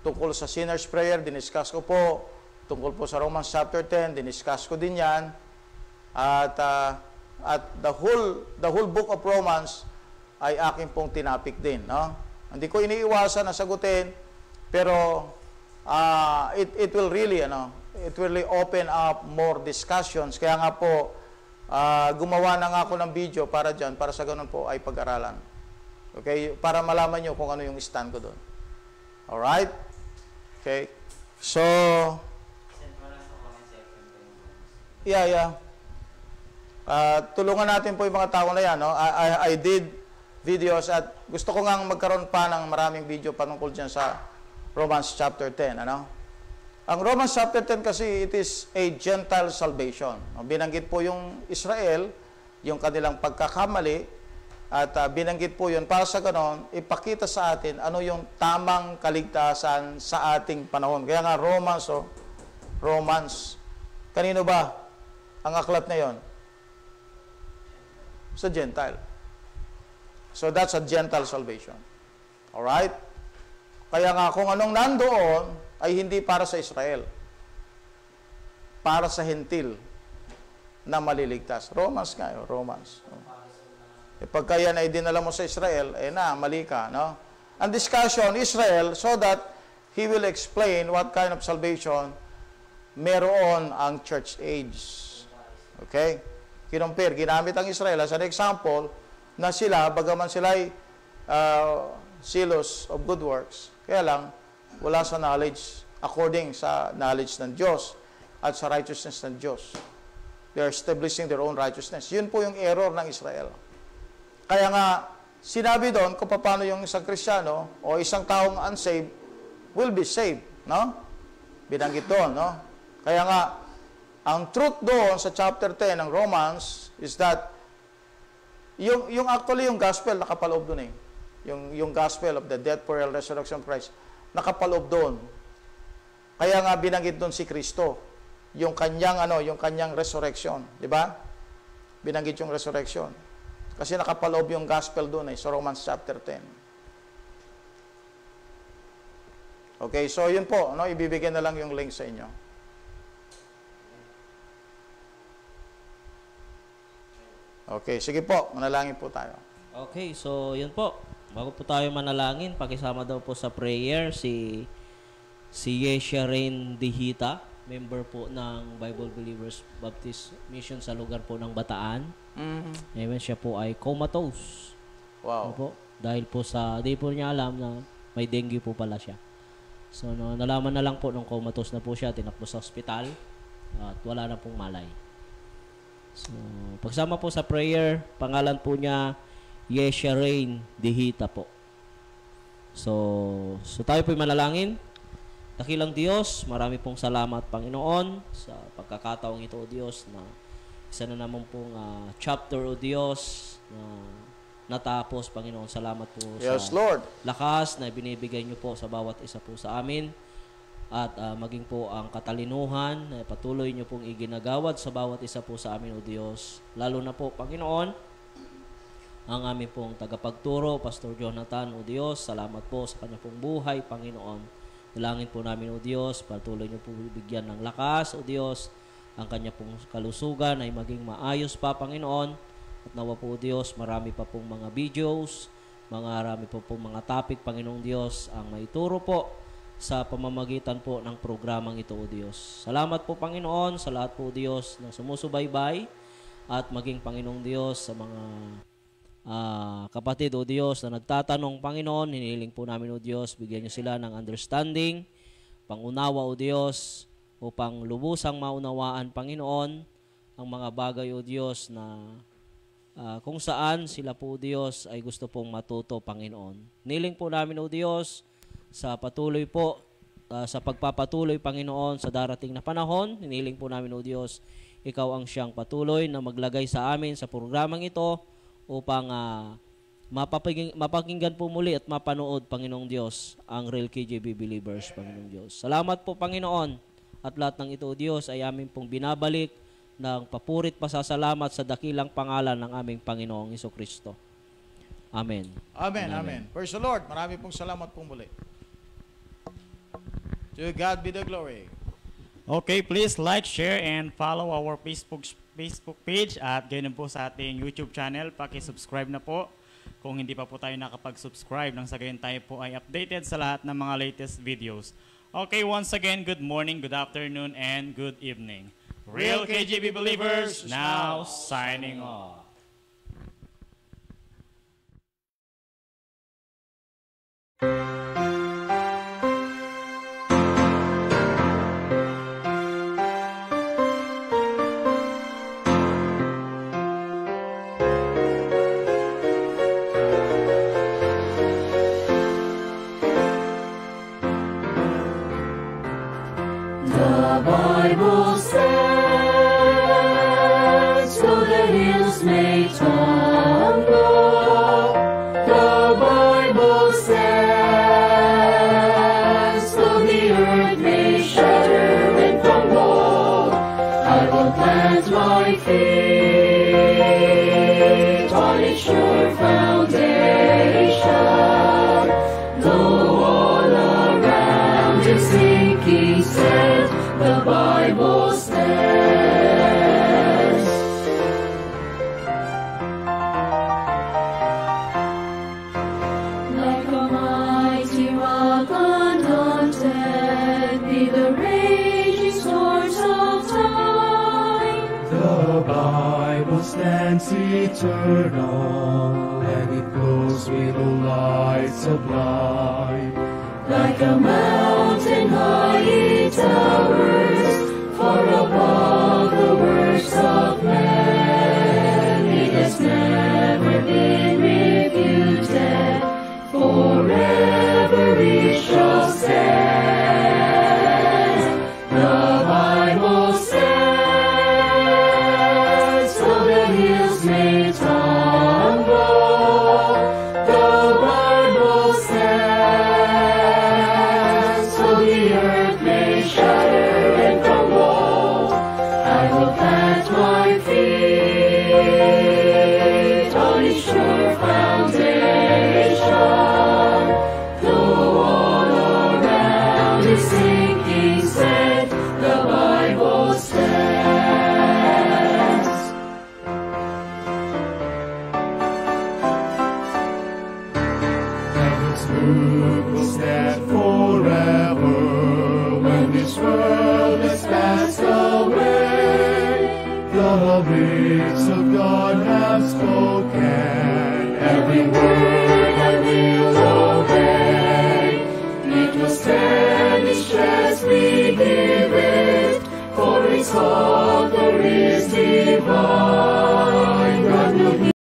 [SPEAKER 3] tungkol sa sinner's prayer, diniscuss ko po. Tungkol po sa Romans chapter 10, diniscuss ko din yan. At the whole book of Romans ay aking pong tinapik din. No? Hindi ko iniiwasan na sagutin, pero it will really, it will really open up more discussions. Kaya nga po, gumawa na nga ako ng video para dyan, para sa ganun po ay pag-aralan. Okay? Para malaman nyo kung ano yung stand ko doon. Alright? Okay? So,
[SPEAKER 5] Send mo lang sa comment section ko yung Romans.
[SPEAKER 3] yeah. Tulungan natin po yung mga tao na yan. No? I did videos at gusto ko nga magkaroon pa ng maraming video patungkol dyan sa Romans chapter 10. Ang Romans chapter 10 kasi it is a Gentile salvation. Binanggit po yung Israel, yung kanilang pagkakamali, At binanggit po yun para sa ganon, ipakita sa atin ano yung tamang kaligtasan sa ating panahon. Kaya nga Romans, Romans. Kanino ba ang aklat na yon? Sa Gentile. So that's a Gentile salvation. Alright? Kaya nga kung anong nandoon ay hindi para sa Israel. Para sa Hentil na maliligtas. Romans nga yun, Romans. Pagka yan ay dinala mo sa Israel, mali ka, no? Ang discussion, Israel, so that he will explain what kind of salvation meron ang church age. Okay? Kinumpir, ginamit ang Israel as an example na sila, bagaman sila ay zealous of good works, kaya lang, wala sa knowledge, according sa knowledge ng Diyos at sa righteousness ng Diyos. They are establishing their own righteousness. Yun po yung error ng Israel. Kaya nga, sinabi doon kung paano yung isang Kristiyano o isang taong unsaved will be saved, no? Binanggit doon, no? Kaya nga, ang truth doon sa chapter 10 ng Romans is that yung actually yung gospel nakapaloob doon eh. Yung gospel of the death, burial, resurrection of Christ, nakapaloob doon. Kaya nga binanggit doon si Kristo, yung kanyang resurrection, di ba? Binanggit yung resurrection. Kasi nakapaloob yung gospel doon sa Romans chapter 10. Okay, so yun po, no, ibibigay na lang yung link sa inyo. Okay, sige po, manalangin po tayo.
[SPEAKER 4] Okay, so yun po. Bago po tayo manalangin, pakisama daw po sa prayer si Yesha Rain Dihita, member po ng Bible Believers Baptist Mission sa lugar po ng Bataan. Amen, siya po ay comatose.
[SPEAKER 3] Wow.
[SPEAKER 4] Po, dahil po di po niya alam na may dengue po pala siya. So, nalaman na lang po nung comatose na po siya, tinakbo sa ospital at wala na pong malay. So, pagsama po sa prayer, pangalan po niya Yesha Rain Dihita po. So tayo po'y manalangin. Dakilang Diyos, marami pong salamat, Panginoon, sa pagkakataong ito, O Diyos, na isa na naman pong chapter, O Diyos, na natapos, Panginoon. Salamat po
[SPEAKER 3] Yes,
[SPEAKER 4] sa
[SPEAKER 3] Lord.
[SPEAKER 4] lakas na binibigay niyo po sa bawat isa po sa amin. At maging po ang katalinuhan na patuloy niyo pong iginagawad sa bawat isa po sa amin, O Diyos. Lalo na po, Panginoon, ang aming pong tagapagturo, Pastor Jonathan, O Diyos. Salamat po sa kanya pong buhay, Panginoon. Dalangin po namin, O Diyos, patuloy niyo po bigyan ng lakas, O Diyos, ang kanya pong kalusugan ay maging maayos pa, Panginoon. At nawa po, O Diyos, marami pa pong mga videos, marami po pong mga topic, Panginoong Diyos, ang maituro po sa pamamagitan po ng programang ito, O Diyos. Salamat po, Panginoon, sa lahat po, O Diyos, na sumusubaybay at maging, Panginoong Diyos, sa mga kapatid, O Diyos, na nagtatanong, Panginoon, hinihiling po namin, O Diyos, bigyan niyo sila ng understanding, pangunawa, O Diyos, upang lubusang maunawaan, Panginoon, ang mga bagay, O Diyos, na kung saan sila po, O Diyos, ay gusto pong matuto, Panginoon. Hinihiling po namin, O Diyos, sa patuloy po, sa pagpapatuloy, Panginoon, sa darating na panahon. Hinihiling po namin, O Diyos, ikaw ang siyang patuloy na maglagay sa amin sa programang ito, upang mapakinggan po muli at mapanood, Panginoong Diyos, ang Real KJB Believers, Panginoong Diyos. Salamat po, Panginoon, at lahat ng ito, Diyos, ay amin pong binabalik ng papurit pasasalamat sa dakilang pangalan ng aming Panginoong Jesucristo. Amen.
[SPEAKER 3] Amen, amen. Praise the Lord. Marami pong salamat pong muli. To God be the glory.
[SPEAKER 6] Okay, please like, share, and follow our Facebook page at ganoon po sa ating YouTube channel. Paki-subscribe na po kung hindi pa po tayo nakapag-subscribe, nang sa gayon tayo po ay updated sa lahat ng mga latest videos. Okay, once again, good morning, good afternoon, and good evening. Real KJB Believers now signing off.
[SPEAKER 1] The Bible says, "Go the hills, make its sure foundation. Though all around is sinking sand, the Bible stands. Like a mighty rock undaunted, be the raging storms of time.
[SPEAKER 2] The Bible stands eternal, and it glows with the light sublime.
[SPEAKER 1] Like a mountain high it towers, far above the works of man. It has never been refuted, forever it shall stand. The Bible stands, though the hills may tumble. The Bible stands, though the earth may shatter and crumble. I will plant my feet on its sure foundation. Though all around is sinking sand, the Bible stands.
[SPEAKER 2] Heaven's word will stand forever when this world has passed away. The lips of God have spoken, every word I will obey. It will stand its chance we give it, for its author is divine.